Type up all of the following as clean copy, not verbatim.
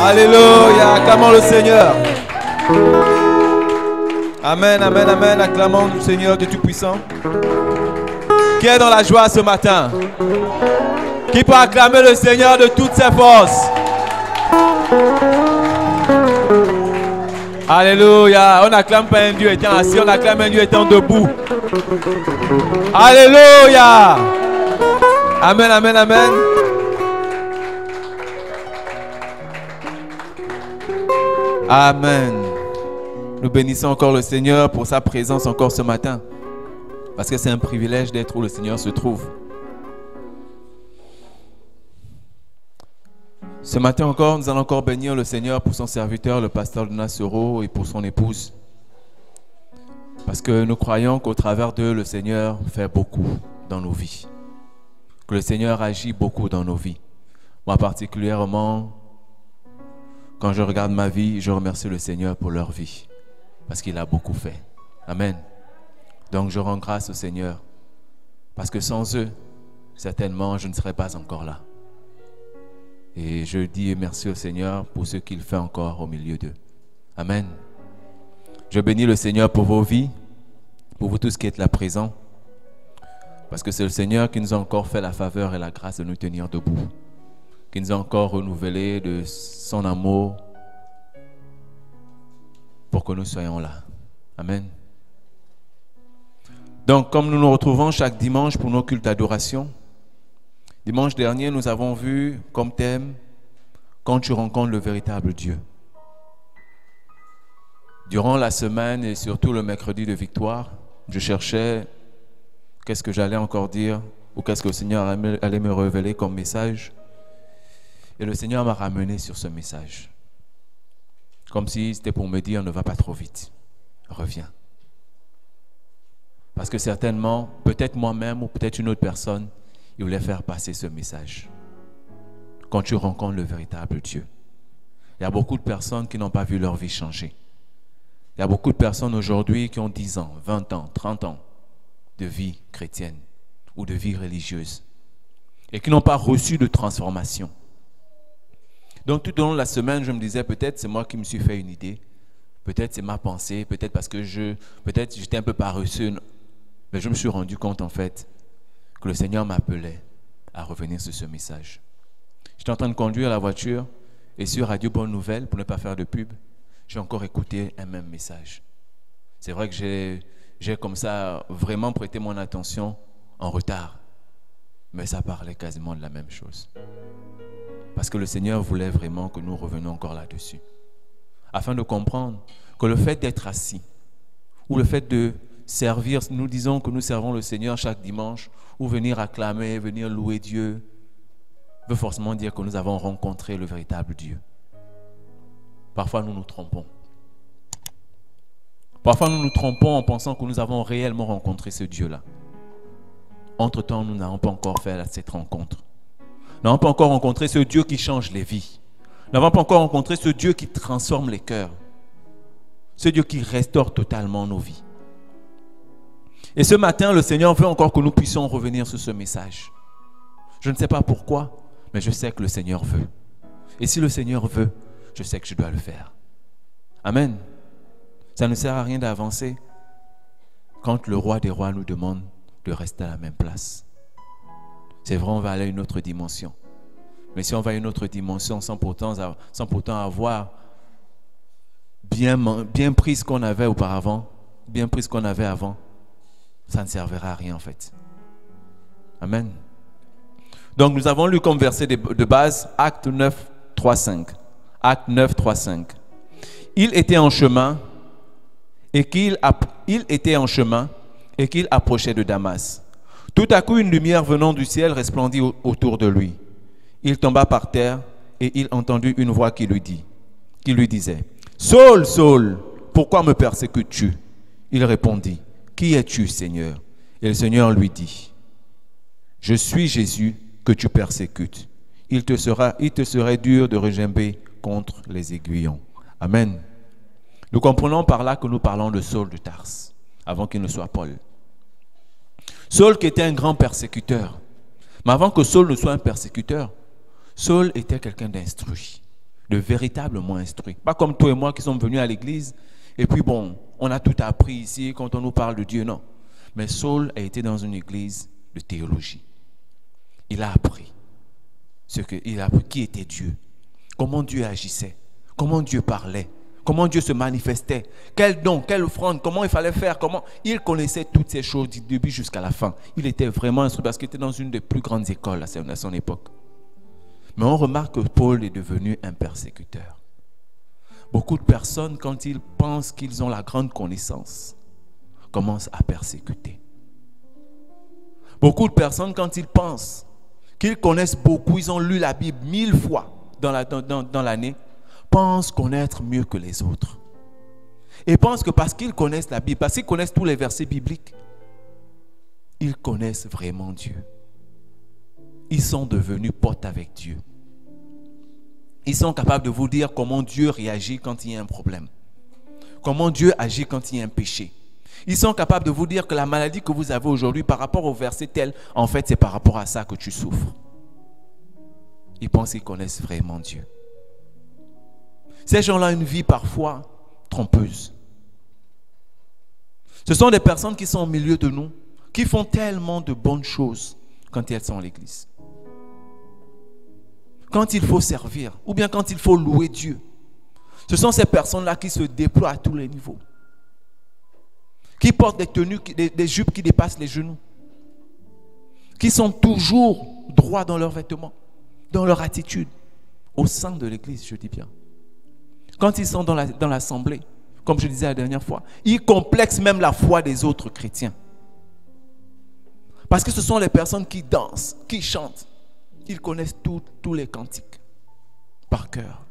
Alléluia, acclamons le Seigneur. Amen, amen, amen, acclamons le Seigneur de Tout-Puissant. Qui est dans la joie ce matin? Qui peut acclamer le Seigneur de toutes ses forces? Alléluia, on n'acclame pas un Dieu étant assis, on acclame un Dieu étant debout. Alléluia. Amen, amen, amen. Amen. Nous bénissons encore le Seigneur pour sa présence encore ce matin. Parce que c'est un privilège d'être où le Seigneur se trouve. Ce matin encore, nous allons encore bénir le Seigneur pour son serviteur, le pasteur Donald Soro, et pour son épouse. Parce que nous croyons qu'au travers d'eux, le Seigneur fait beaucoup dans nos vies. Que le Seigneur agit beaucoup dans nos vies. Moi particulièrement, quand je regarde ma vie, je remercie le Seigneur pour leur vie. Parce qu'il a beaucoup fait. Amen. Donc je rends grâce au Seigneur. Parce que sans eux, certainement, je ne serais pas encore là. Et je dis merci au Seigneur pour ce qu'il fait encore au milieu d'eux. Amen. Je bénis le Seigneur pour vos vies, pour vous tous qui êtes là présents. Parce que c'est le Seigneur qui nous a encore fait la faveur et la grâce de nous tenir debout. Qui nous a encore renouvelé de son amour pour que nous soyons là. Amen. Donc, comme nous nous retrouvons chaque dimanche pour nos cultes d'adoration, dimanche dernier, nous avons vu comme thème « Quand tu rencontres le véritable Dieu ». Durant la semaine et surtout le mercredi de victoire, je cherchais qu'est-ce que j'allais encore dire ou qu'est-ce que le Seigneur allait me révéler comme message. Et le Seigneur m'a ramené sur ce message. Comme si c'était pour me dire « Ne va pas trop vite, reviens ». Parce que certainement, peut-être moi-même ou peut-être une autre personne, il voulait faire passer ce message. Quand tu rencontres le véritable Dieu. Il y a beaucoup de personnes qui n'ont pas vu leur vie changer. Il y a beaucoup de personnes aujourd'hui qui ont 10 ans, 20 ans, 30 ans de vie chrétienne ou de vie religieuse et qui n'ont pas reçu de transformation. Donc tout au long de la semaine, je me disais peut-être c'est moi qui me suis fait une idée, peut-être c'est ma pensée, peut-être parce que peut-être j'étais un peu paresseux, mais je me suis rendu compte en fait que le Seigneur m'appelait à revenir sur ce message. J'étais en train de conduire la voiture et sur Radio Bonne Nouvelle, pour ne pas faire de pub, j'ai encore écouté un même message. C'est vrai que j'ai comme ça vraiment prêté mon attention en retard, mais ça parlait quasiment de la même chose. Parce que le Seigneur voulait vraiment que nous revenions encore là-dessus. Afin de comprendre que le fait d'être assis ou le fait de servir, nous disons que nous servons le Seigneur chaque dimanche ou venir acclamer, venir louer Dieu, veut forcément dire que nous avons rencontré le véritable Dieu. Parfois nous nous trompons. Parfois nous nous trompons en pensant que nous avons réellement rencontré ce Dieu-là. Entre-temps, nous n'avons pas encore fait cette rencontre. Nous n'avons pas encore rencontré ce Dieu qui change les vies. Nous n'avons pas encore rencontré ce Dieu qui transforme les cœurs. Ce Dieu qui restaure totalement nos vies. Et ce matin, le Seigneur veut encore que nous puissions revenir sur ce message. Je ne sais pas pourquoi, mais je sais que le Seigneur veut. Et si le Seigneur veut, je sais que je dois le faire. Amen. Ça ne sert à rien d'avancer quand le roi des rois nous demande de rester à la même place. C'est vrai, on va aller à une autre dimension. Mais si on va à une autre dimension sans pourtant avoir bien pris ce qu'on avait auparavant, bien pris ce qu'on avait avant, ça ne servira à rien en fait. Amen. Donc nous avons lu comme verset de base Acte 9, 3, 5. Acte 9, 3, 5. Il était en chemin et qu'il approchait de Damas. Tout à coup, une lumière venant du ciel resplendit autour de lui. Il tomba par terre et il entendit une voix qui lui disait « Saul, Saul, pourquoi me persécutes-tu » Il répondit « Qui es-tu, Seigneur » Et le Seigneur lui dit « Je suis Jésus que tu persécutes. Il te serait dur de regimber contre les aiguillons. » Amen. Nous comprenons par là que nous parlons de Saul de Tarse, avant qu'il ne soit Paul. Saul qui était un grand persécuteur. Mais avant que Saul ne soit un persécuteur, Saul était quelqu'un d'instruit. de véritablement instruire. Pas comme toi et moi qui sommes venus à l'église et puis bon, on a tout appris ici quand on nous parle de Dieu, non. Mais Saul a été dans une église de théologie. Il a appris qui était Dieu, comment Dieu agissait, comment Dieu parlait, comment Dieu se manifestait, quel don, quelle offrande, comment il fallait faire, comment il connaissait toutes ces choses du début jusqu'à la fin. Il était vraiment instruit parce qu'il était dans une des plus grandes écoles à son époque. Mais on remarque que Paul est devenu un persécuteur. Beaucoup de personnes, quand ils pensent qu'ils ont la grande connaissance, commencent à persécuter. Beaucoup de personnes, quand ils pensent qu'ils connaissent beaucoup, ils ont lu la Bible 1000 fois dans l'année, pensent connaître mieux que les autres. Et pensent que parce qu'ils connaissent la Bible, parce qu'ils connaissent tous les versets bibliques, ils connaissent vraiment Dieu. Ils sont devenus potes avec Dieu. Ils sont capables de vous dire comment Dieu réagit quand il y a un problème. Comment Dieu agit quand il y a un péché. Ils sont capables de vous dire que la maladie que vous avez aujourd'hui par rapport au verset tel, en fait c'est par rapport à ça que tu souffres. Ils pensent qu'ils connaissent vraiment Dieu. Ces gens-là ont une vie parfois trompeuse. Ce sont des personnes qui sont au milieu de nous, qui font tellement de bonnes choses quand elles sont à l'église. Quand il faut servir, ou bien quand il faut louer Dieu. Ce sont ces personnes-là qui se déploient à tous les niveaux. Qui portent des tenues, des jupes qui dépassent les genoux. Qui sont toujours droits dans leurs vêtements, dans leur attitude. Au sein de l'église, je dis bien. Quand ils sont dans l'assemblée, comme je disais la dernière fois, ils complexent même la foi des autres chrétiens. Parce que ce sont les personnes qui dansent, qui chantent. Ils connaissent tous les cantiques par cœur.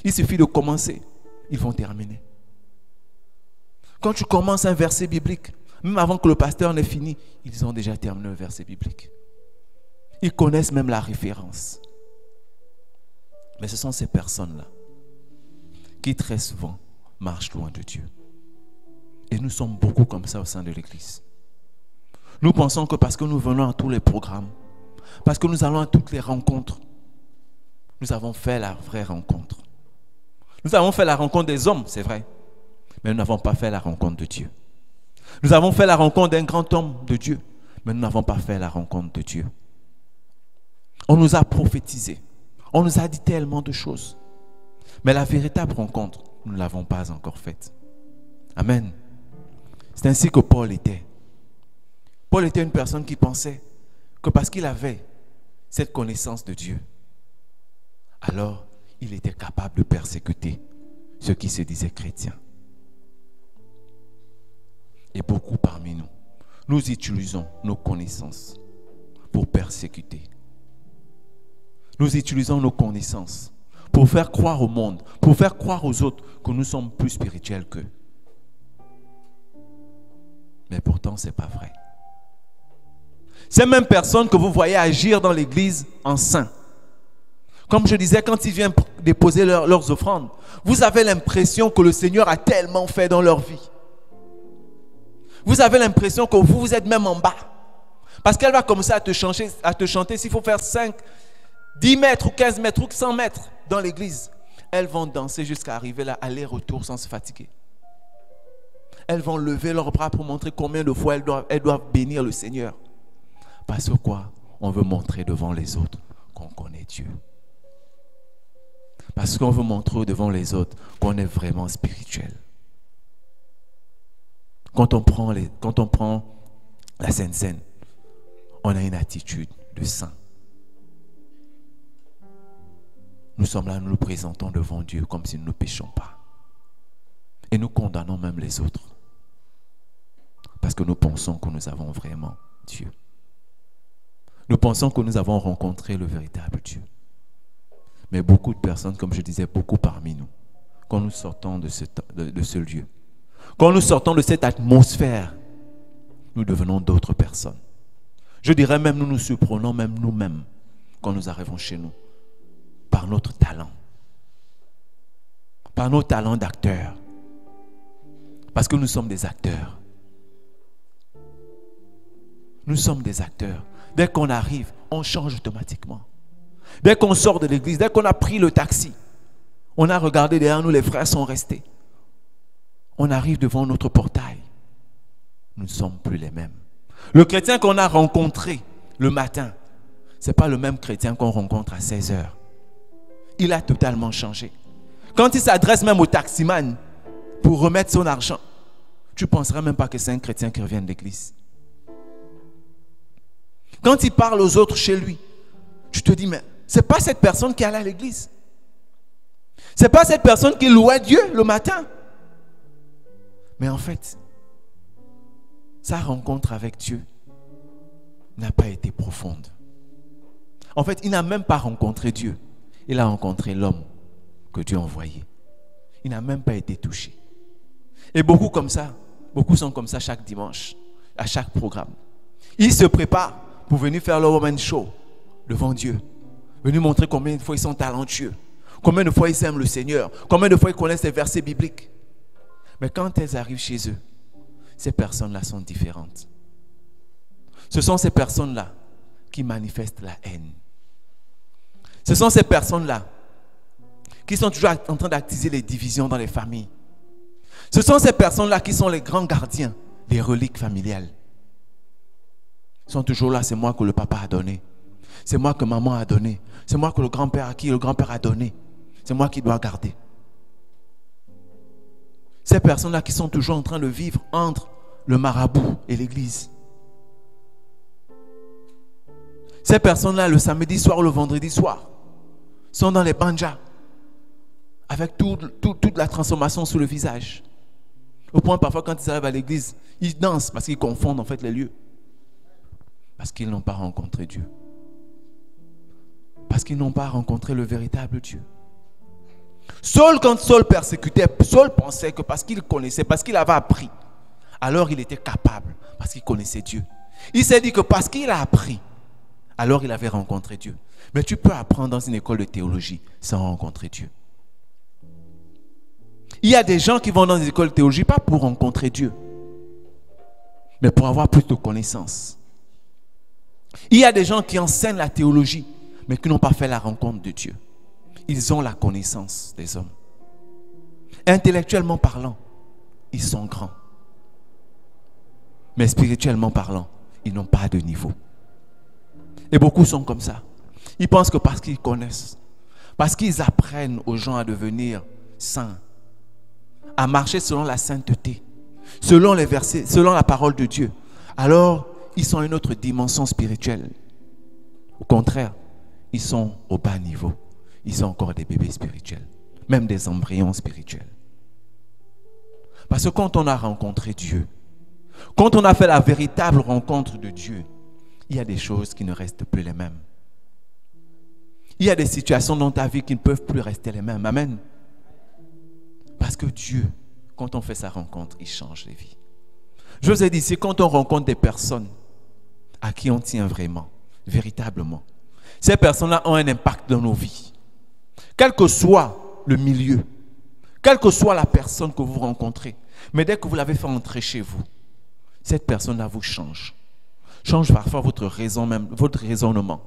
Il suffit de commencer, ils vont terminer. Quand tu commences un verset biblique, même avant que le pasteur n'ait fini, ils ont déjà terminé le verset biblique. Ils connaissent même la référence. Mais ce sont ces personnes-là qui très souvent marchent loin de Dieu. Et nous sommes beaucoup comme ça au sein de l'église. Nous pensons que parce que nous venons à tous les programmes, parce que nous allons à toutes les rencontres, nous avons fait la vraie rencontre. Nous avons fait la rencontre des hommes, c'est vrai, mais nous n'avons pas fait la rencontre de Dieu. Nous avons fait la rencontre d'un grand homme de Dieu, mais nous n'avons pas fait la rencontre de Dieu. On nous a prophétisé, on nous a dit tellement de choses, mais la véritable rencontre, nous ne l'avons pas encore faite. Amen. C'est ainsi que Paul était. Paul était une personne qui pensait que parce qu'il avait cette connaissance de Dieu, alors il était capable de persécuter ceux qui se disaient chrétiens. Et beaucoup parmi nous, nous utilisons nos connaissances pour persécuter. Nous utilisons nos connaissances pour faire croire au monde, pour faire croire aux autres que nous sommes plus spirituels qu'eux. Mais pourtant, ce n'est pas vrai. Ces mêmes personnes que vous voyez agir dans l'église en saints, comme je disais, quand ils viennent déposer leurs offrandes, vous avez l'impression que le Seigneur a tellement fait dans leur vie. Vous avez l'impression que vous êtes même en bas. Parce qu'elle va commencer à te chanter s'il faut faire 5, 10 mètres ou 15 mètres ou 100 mètres dans l'église. Elles vont danser jusqu'à arriver là, aller-retour sans se fatiguer. Elles vont lever leurs bras pour montrer combien de fois elles doivent bénir le Seigneur. Parce que quoi? On veut montrer devant les autres qu'on connaît Dieu. Parce qu'on veut montrer devant les autres qu'on est vraiment spirituel. Quand on prend la Sainte Seine, on a une attitude de saint. Nous sommes là, nous nous présentons devant Dieu comme si nous ne péchons pas. Et nous condamnons même les autres. Parce que nous pensons que nous avons vraiment Dieu. Nous pensons que nous avons rencontré le véritable Dieu. Mais beaucoup de personnes, comme je disais, beaucoup parmi nous, quand nous sortons de ce lieu, quand nous sortons de cette atmosphère, nous devenons d'autres personnes. Je dirais même, nous nous surprenons même nous-mêmes quand nous arrivons chez nous, par notre talent, par nos talents d'acteurs, parce que nous sommes des acteurs. Nous sommes des acteurs. Dès qu'on arrive, on change automatiquement. Dès qu'on sort de l'église, dès qu'on a pris le taxi, On a regardé derrière nous, les frères sont restés. On arrive devant notre portail. Nous ne sommes plus les mêmes. Le chrétien qu'on a rencontré le matin, ce n'est pas le même chrétien qu'on rencontre à 16 heures. Il a totalement changé. Quand il s'adresse même au taximan pour remettre son argent, tu ne penseras même pas que c'est un chrétien qui revient de l'église. Quand il parle aux autres chez lui, tu te dis, mais ce n'est pas cette personne qui allait à l'église. Ce n'est pas cette personne qui louait Dieu le matin. Mais en fait, sa rencontre avec Dieu n'a pas été profonde. En fait, il n'a même pas rencontré Dieu. Il a rencontré l'homme que Dieu a envoyé. Il n'a même pas été touché. Et beaucoup sont comme ça chaque dimanche, à chaque programme. Ils se préparent pour venir faire leur woman show devant Dieu. Venir montrer combien de fois ils sont talentueux. Combien de fois ils aiment le Seigneur. Combien de fois ils connaissent les versets bibliques. Mais quand elles arrivent chez eux, ces personnes-là sont différentes. Ce sont ces personnes-là qui manifestent la haine. Ce sont ces personnes-là qui sont toujours en train d'actiser les divisions dans les familles. Ce sont ces personnes-là qui sont les grands gardiens des reliques familiales. Ils sont toujours là, c'est moi que le papa a donné. C'est moi que maman a donné. C'est moi que le grand-père a donné. C'est moi qui dois garder. Ces personnes-là qui sont toujours en train de vivre entre le marabout et l'église. Ces personnes-là, le samedi soir ou le vendredi soir, sont dans les banjas, avec toute la transformation sur le visage. Au point parfois quand ils arrivent à l'église, ils dansent parce qu'ils confondent en fait les lieux. Parce qu'ils n'ont pas rencontré Dieu. Parce qu'ils n'ont pas rencontré le véritable Dieu. Saul, quand Saul persécutait, Saul pensait que parce qu'il connaissait, parce qu'il avait appris, alors il était capable, parce qu'il connaissait Dieu. Il s'est dit que parce qu'il a appris, alors il avait rencontré Dieu. Mais tu peux apprendre dans une école de théologie sans rencontrer Dieu. Il y a des gens qui vont dans des écoles de théologie pas pour rencontrer Dieu, mais pour avoir plus de connaissances. Il y a des gens qui enseignent la théologie, mais qui n'ont pas fait la rencontre de Dieu. Ils ont la connaissance des hommes. Intellectuellement parlant, ils sont grands. Mais spirituellement parlant, ils n'ont pas de niveau. Et beaucoup sont comme ça. Ils pensent que parce qu'ils connaissent, parce qu'ils apprennent aux gens à devenir saints, à marcher selon la sainteté, selon les versets, selon la parole de Dieu, alors ils sont à une autre dimension spirituelle. Au contraire, ils sont au bas niveau. Ils sont encore des bébés spirituels, même des embryons spirituels. Parce que quand on a rencontré Dieu, quand on a fait la véritable rencontre de Dieu, il y a des choses qui ne restent plus les mêmes. Il y a des situations dans ta vie qui ne peuvent plus rester les mêmes. Amen. Parce que Dieu, quand on fait sa rencontre, il change les vies. Je vous ai dit, c'est quand on rencontre des personnes à qui on tient vraiment, véritablement. Ces personnes-là ont un impact dans nos vies. Quel que soit le milieu, quelle que soit la personne que vous rencontrez, mais dès que vous l'avez fait entrer chez vous, cette personne-là vous change. Change parfois votre raison même, votre raisonnement.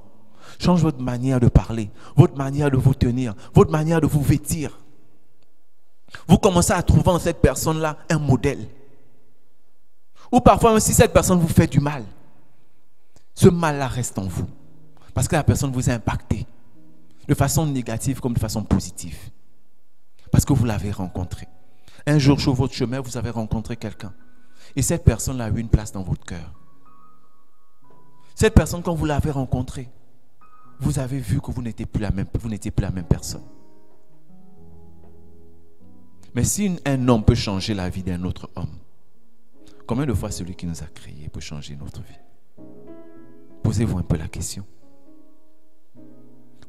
Change votre manière de parler, votre manière de vous tenir, votre manière de vous vêtir. Vous commencez à trouver en cette personne-là un modèle. Ou parfois, même si cette personne vous fait du mal, ce mal-là reste en vous. Parce que la personne vous a impacté. De façon négative comme de façon positive. Parce que vous l'avez rencontré. Un jour sur votre chemin, vous avez rencontré quelqu'un. Et cette personne a eu une place dans votre cœur. Cette personne, quand vous l'avez rencontrée, vous avez vu que vous n'étiez plus la même personne. Mais si un homme peut changer la vie d'un autre homme, combien de fois celui qui nous a créés peut changer notre vie? Posez-vous un peu la question.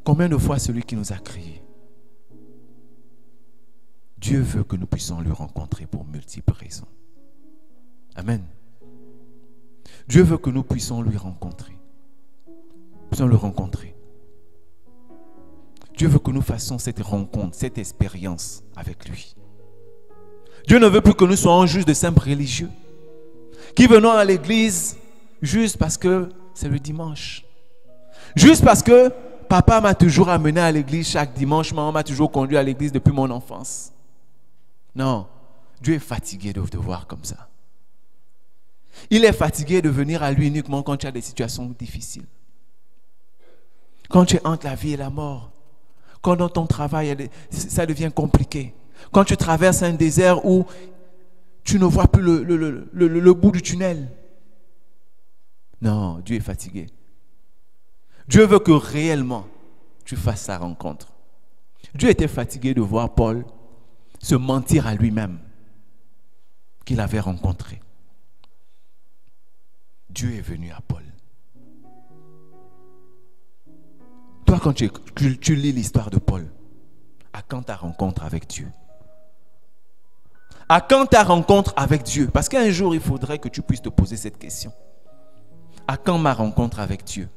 Combien de fois celui qui nous a créés, Dieu veut que nous puissions le rencontrer pour multiples raisons. Amen. Dieu veut que nous puissions lui rencontrer. Puissions le rencontrer. Dieu veut que nous fassions cette rencontre, cette expérience avec lui. Dieu ne veut plus que nous soyons juste de simples religieux qui venons à l'église juste parce que c'est le dimanche. Juste parce que papa m'a toujours amené à l'église chaque dimanche, maman m'a toujours conduit à l'église depuis mon enfance. Non, Dieu est fatigué de te voir comme ça. Il est fatigué de venir à lui uniquement quand tu as des situations difficiles. Quand tu es entre la vie et la mort. Quand dans ton travail, ça devient compliqué. Quand tu traverses un désert où tu ne vois plus le bout du tunnel. Non, Dieu est fatigué. Dieu veut que réellement tu fasses sa rencontre. Dieu était fatigué de voir Paul se mentir à lui-même qu'il avait rencontré. Dieu est venu à Paul. Toi, quand tu lis l'histoire de Paul, à quand ta rencontre avec Dieu? À quand ta rencontre avec Dieu? Parce qu'un jour, il faudrait que tu puisses te poser cette question. À quand ma rencontre avec Dieu?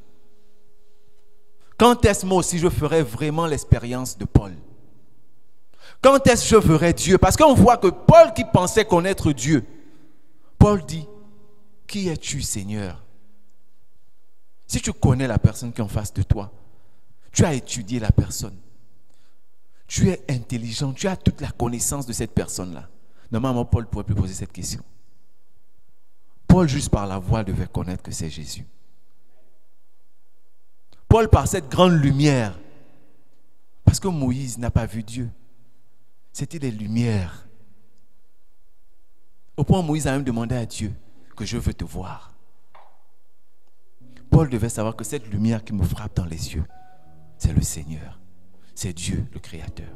Quand est-ce moi aussi je ferai vraiment l'expérience de Paul? Quand est-ce que je verrai Dieu? Parce qu'on voit que Paul qui pensait connaître Dieu, Paul dit, qui es-tu, Seigneur? Si tu connais la personne qui est en face de toi, tu as étudié la personne, tu es intelligent, tu as toute la connaissance de cette personne-là. Normalement, Paul ne pourrait plus poser cette question. Paul, juste par la voix, devait connaître que c'est Jésus. Paul, par cette grande lumière, parce que Moïse n'a pas vu Dieu, c'était des lumières. Au point où Moïse a même demandé à Dieu que je veux te voir. Paul devait savoir que cette lumière qui me frappe dans les yeux, c'est le Seigneur, c'est Dieu, le Créateur.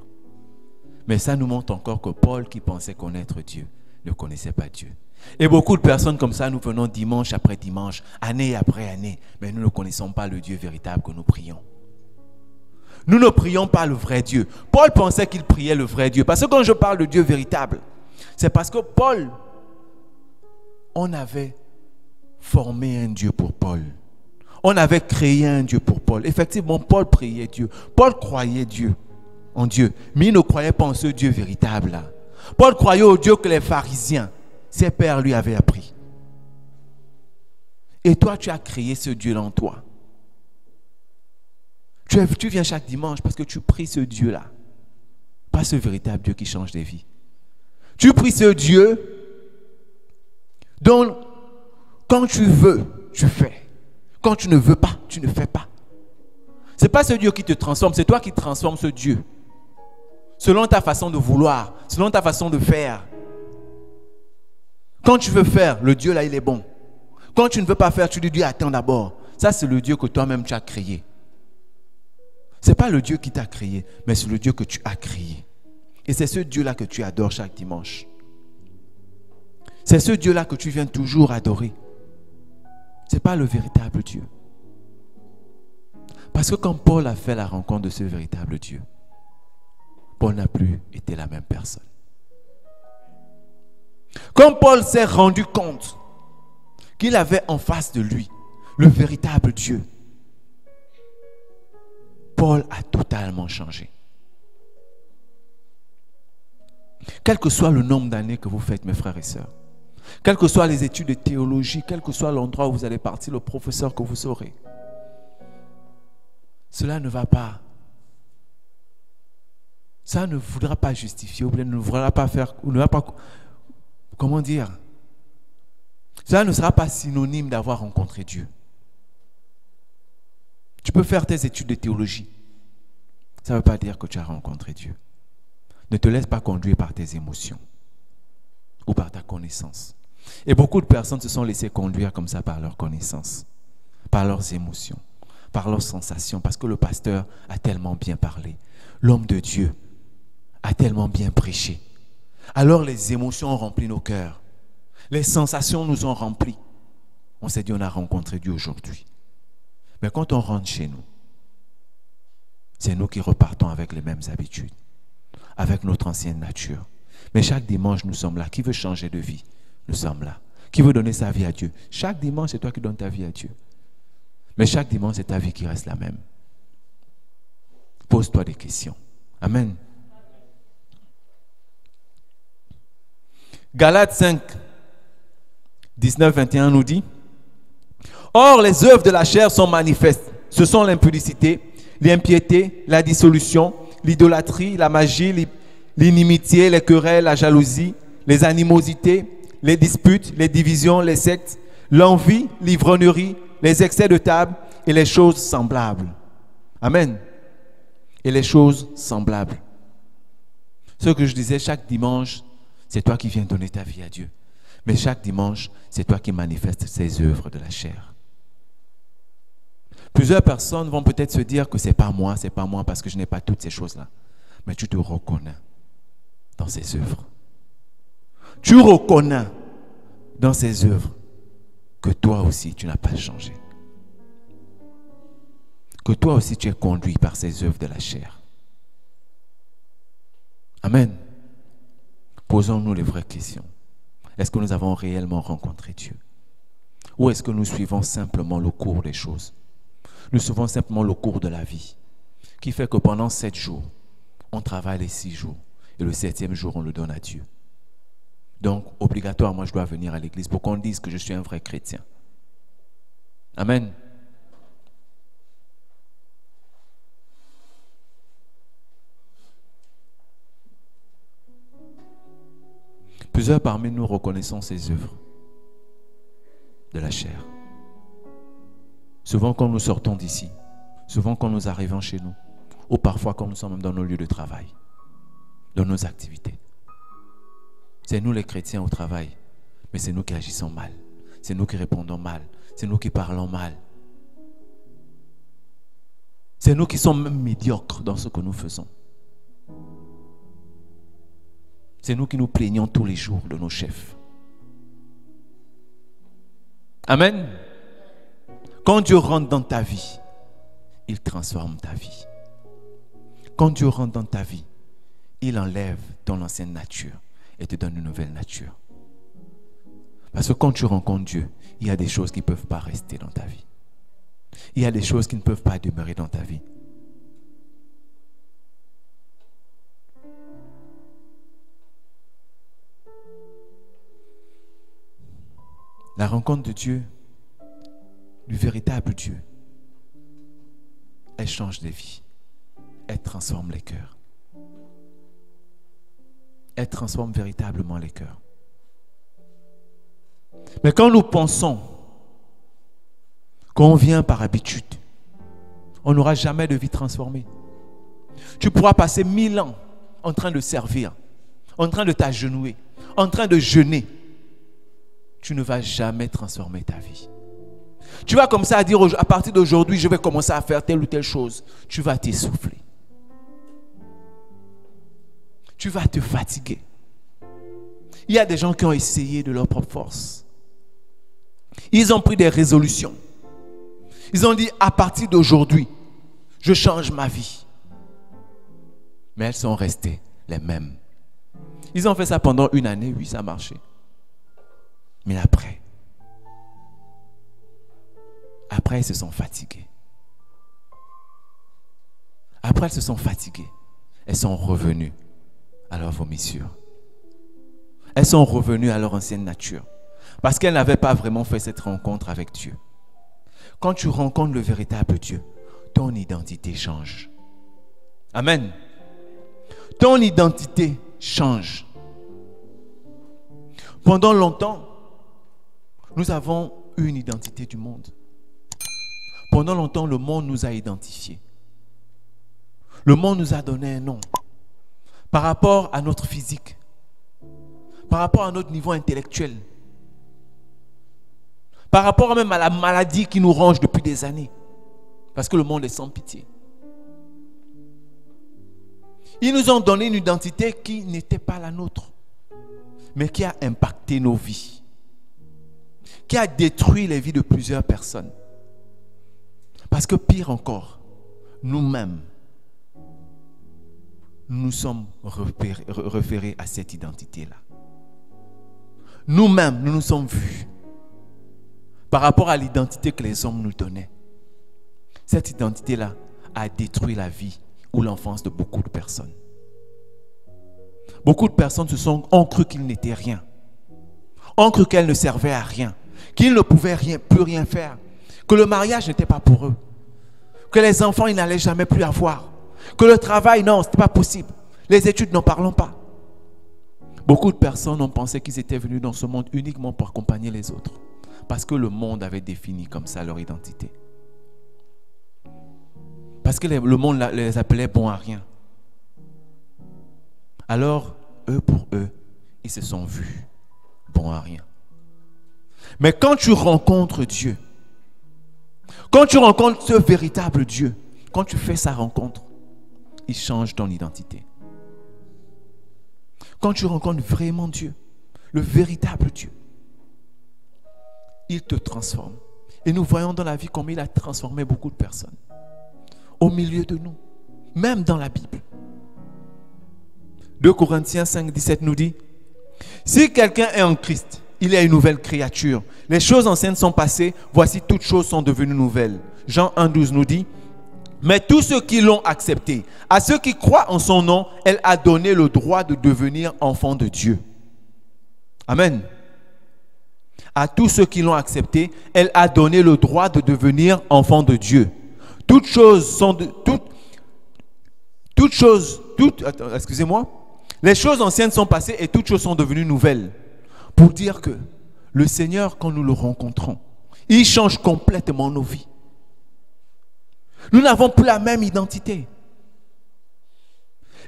Mais ça nous montre encore que Paul, qui pensait connaître Dieu, ne connaissait pas Dieu. Et beaucoup de personnes comme ça, nous venons dimanche après dimanche, année après année, mais nous ne connaissons pas le Dieu véritable que nous prions. Nous ne prions pas le vrai Dieu. Paul pensait qu'il priait le vrai Dieu. Parce que quand je parle de Dieu véritable, c'est parce que Paul, on avait formé un Dieu pour Paul. On avait créé un Dieu pour Paul. Effectivement, Paul priait Dieu. Paul croyait Dieu, en Dieu. Mais il ne croyait pas en ce Dieu véritable-là. Paul croyait au Dieu que les pharisiens, ses pères, lui avaient appris. Et toi, tu as créé ce Dieu-là en toi. Tu viens chaque dimanche parce que tu pries ce Dieu-là. Pas ce véritable Dieu qui change des vies. Tu pries ce Dieu dont, quand tu veux, tu fais. Quand tu ne veux pas, tu ne fais pas. Ce n'est pas ce Dieu qui te transforme, c'est toi qui transformes ce Dieu. Selon ta façon de vouloir, selon ta façon de faire. Quand tu veux faire, le Dieu là, il est bon. Quand tu ne veux pas faire, tu lui dis attends d'abord. Ça, c'est le Dieu que toi-même tu as créé. Ce n'est pas le Dieu qui t'a créé, mais c'est le Dieu que tu as créé. Et c'est ce Dieu-là que tu adores chaque dimanche. C'est ce Dieu-là que tu viens toujours adorer. Ce n'est pas le véritable Dieu. Parce que quand Paul a fait la rencontre de ce véritable Dieu, Paul n'a plus été la même personne. Quand Paul s'est rendu compte qu'il avait en face de lui le véritable Dieu, Paul a totalement changé. Quel que soit le nombre d'années que vous faites, mes frères et sœurs, quelles que soient les études de théologie, quel que soit l'endroit où vous allez partir, le professeur que vous serez, cela ne va pas. Ça ne voudra pas justifier, ou ne voudra pas faire, ou ne va pas, comment dire, cela ne sera pas synonyme d'avoir rencontré Dieu. Tu peux faire tes études de théologie. Ça ne veut pas dire que tu as rencontré Dieu. Ne te laisse pas conduire par tes émotions ou par ta connaissance. Et beaucoup de personnes se sont laissées conduire comme ça par leur connaissance, par leurs émotions, par leurs sensations, parce que le pasteur a tellement bien parlé. L'homme de Dieu a tellement bien prêché. Alors les émotions ont rempli nos cœurs. Les sensations nous ont remplis. On s'est dit on a rencontré Dieu aujourd'hui. Mais quand on rentre chez nous, c'est nous qui repartons avec les mêmes habitudes, avec notre ancienne nature. Mais chaque dimanche, nous sommes là. Qui veut changer de vie? Nous sommes là. Qui veut donner sa vie à Dieu? Chaque dimanche, c'est toi qui donnes ta vie à Dieu. Mais chaque dimanche, c'est ta vie qui reste la même. Pose-toi des questions. Amen. Galates 5, 19-21 nous dit: Or, les œuvres de la chair sont manifestes. Ce sont l'impudicité, l'impiété, la dissolution, l'idolâtrie, la magie, l'inimitié, les querelles, la jalousie, les animosités, les disputes, les divisions, les sectes, l'envie, l'ivrognerie, les excès de table et les choses semblables. Amen. Et les choses semblables. Ce que je disais, chaque dimanche, c'est toi qui viens donner ta vie à Dieu. Mais chaque dimanche, c'est toi qui manifestes ces œuvres de la chair. Plusieurs personnes vont peut-être se dire que c'est pas moi parce que je n'ai pas toutes ces choses-là. Mais tu te reconnais dans ces œuvres. Tu reconnais dans ces œuvres que toi aussi, tu n'as pas changé. Que toi aussi, tu es conduit par ces œuvres de la chair. Amen. Posons-nous les vraies questions. Est-ce que nous avons réellement rencontré Dieu? Ou est-ce que nous suivons simplement le cours des choses? Nous suivons simplement le cours de la vie, qui fait que pendant 7 jours, on travaille les 6 jours, et le 7e jour, on le donne à Dieu. Donc, obligatoirement, je dois venir à l'église pour qu'on dise que je suis un vrai chrétien. Amen. Plusieurs parmi nous reconnaissons ces œuvres de la chair. Souvent quand nous sortons d'ici, souvent quand nous arrivons chez nous, ou parfois quand nous sommes même dans nos lieux de travail, dans nos activités. C'est nous les chrétiens au travail, mais c'est nous qui agissons mal. C'est nous qui répondons mal. C'est nous qui parlons mal. C'est nous qui sommes même médiocres dans ce que nous faisons. C'est nous qui nous plaignons tous les jours de nos chefs. Amen. Quand Dieu rentre dans ta vie, il transforme ta vie. Quand Dieu rentre dans ta vie, il enlève ton ancienne nature et te donne une nouvelle nature. Parce que quand tu rencontres Dieu, il y a des choses qui ne peuvent pas rester dans ta vie. Il y a des choses qui ne peuvent pas demeurer dans ta vie. La rencontre de Dieu, du véritable Dieu, elle change des vies. Elle transforme les cœurs. Elle transforme véritablement les cœurs. Mais quand nous pensons qu'on vient par habitude, on n'aura jamais de vie transformée. Tu pourras passer 1000 ans en train de servir, en train de t'agenouiller, en train de jeûner. Tu ne vas jamais transformer ta vie. Tu vas comme ça à dire, à partir d'aujourd'hui, je vais commencer à faire telle ou telle chose. Tu vas t'essouffler. Tu vas te fatiguer. Il y a des gens qui ont essayé de leur propre force. Ils ont pris des résolutions. Ils ont dit, à partir d'aujourd'hui, je change ma vie. Mais elles sont restées les mêmes. Ils ont fait ça pendant 1 année, oui, ça a marché. Mais après, ils se sont fatigués. Après, elles se sont fatiguées. Elles sont revenues à leur vomissure. Elles sont revenues à leur ancienne nature. Parce qu'elles n'avaient pas vraiment fait cette rencontre avec Dieu. Quand tu rencontres le véritable Dieu, ton identité change. Amen. Ton identité change. Pendant longtemps, nous avons eu une identité du monde. Pendant longtemps, le monde nous a identifiés. Le monde nous a donné un nom. Par rapport à notre physique. Par rapport à notre niveau intellectuel. Par rapport même à la maladie qui nous ronge depuis des années. Parce que le monde est sans pitié. Ils nous ont donné une identité qui n'était pas la nôtre. Mais qui a impacté nos vies. Qui a détruit les vies de plusieurs personnes. Parce que pire encore, nous-mêmes, nous sommes référés à cette identité-là. Nous-mêmes, nous nous sommes vus par rapport à l'identité que les hommes nous donnaient. Cette identité-là a détruit la vie ou l'enfance de beaucoup de personnes. Beaucoup de personnes ont cru qu'ils n'étaient rien. Ont cru qu'elles ne servaient à rien. Qu'ils ne pouvaient plus rien faire. Que le mariage n'était pas pour eux. Que les enfants, ils n'allaient jamais plus avoir. Que le travail, non, ce n'était pas possible. Les études, n'en parlons pas. Beaucoup de personnes ont pensé qu'ils étaient venus dans ce monde uniquement pour accompagner les autres. Parce que le monde avait défini comme ça leur identité. Parce que le monde les appelait bons à rien. Alors, eux pour eux, ils se sont vus bons à rien. Mais quand tu rencontres Dieu, quand tu rencontres ce véritable Dieu, quand tu fais sa rencontre, il change ton identité. Quand tu rencontres vraiment Dieu, le véritable Dieu, il te transforme. Et nous voyons dans la vie combien il a transformé beaucoup de personnes. Au milieu de nous, même dans la Bible. 2 Corinthiens 5, 17 nous dit, si quelqu'un est en Christ, il est une nouvelle créature. Les choses anciennes sont passées, voici toutes choses sont devenues nouvelles. Jean 1, 12 nous dit, mais tous ceux qui l'ont accepté, à ceux qui croient en son nom, elle a donné le droit de devenir enfants de Dieu. Amen. À tous ceux qui l'ont accepté, elle a donné le droit de devenir enfants de Dieu. Excusez-moi. Les choses anciennes sont passées et toutes choses sont devenues nouvelles. Pour dire que le Seigneur, quand nous le rencontrons, il change complètement nos vies. Nous n'avons plus la même identité.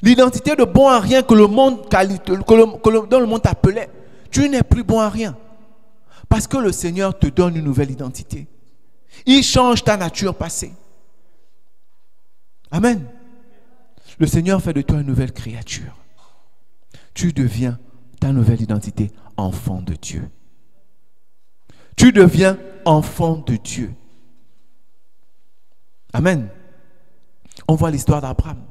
L'identité de bon à rien que le monde, dont le monde t'appelait, tu n'es plus bon à rien. Parce que le Seigneur te donne une nouvelle identité. Il change ta nature passée. Amen. Le Seigneur fait de toi une nouvelle créature. Tu deviens ta nouvelle identité, enfant de Dieu. Tu deviens enfant de Dieu. Amen. On voit l'histoire d'Abraham.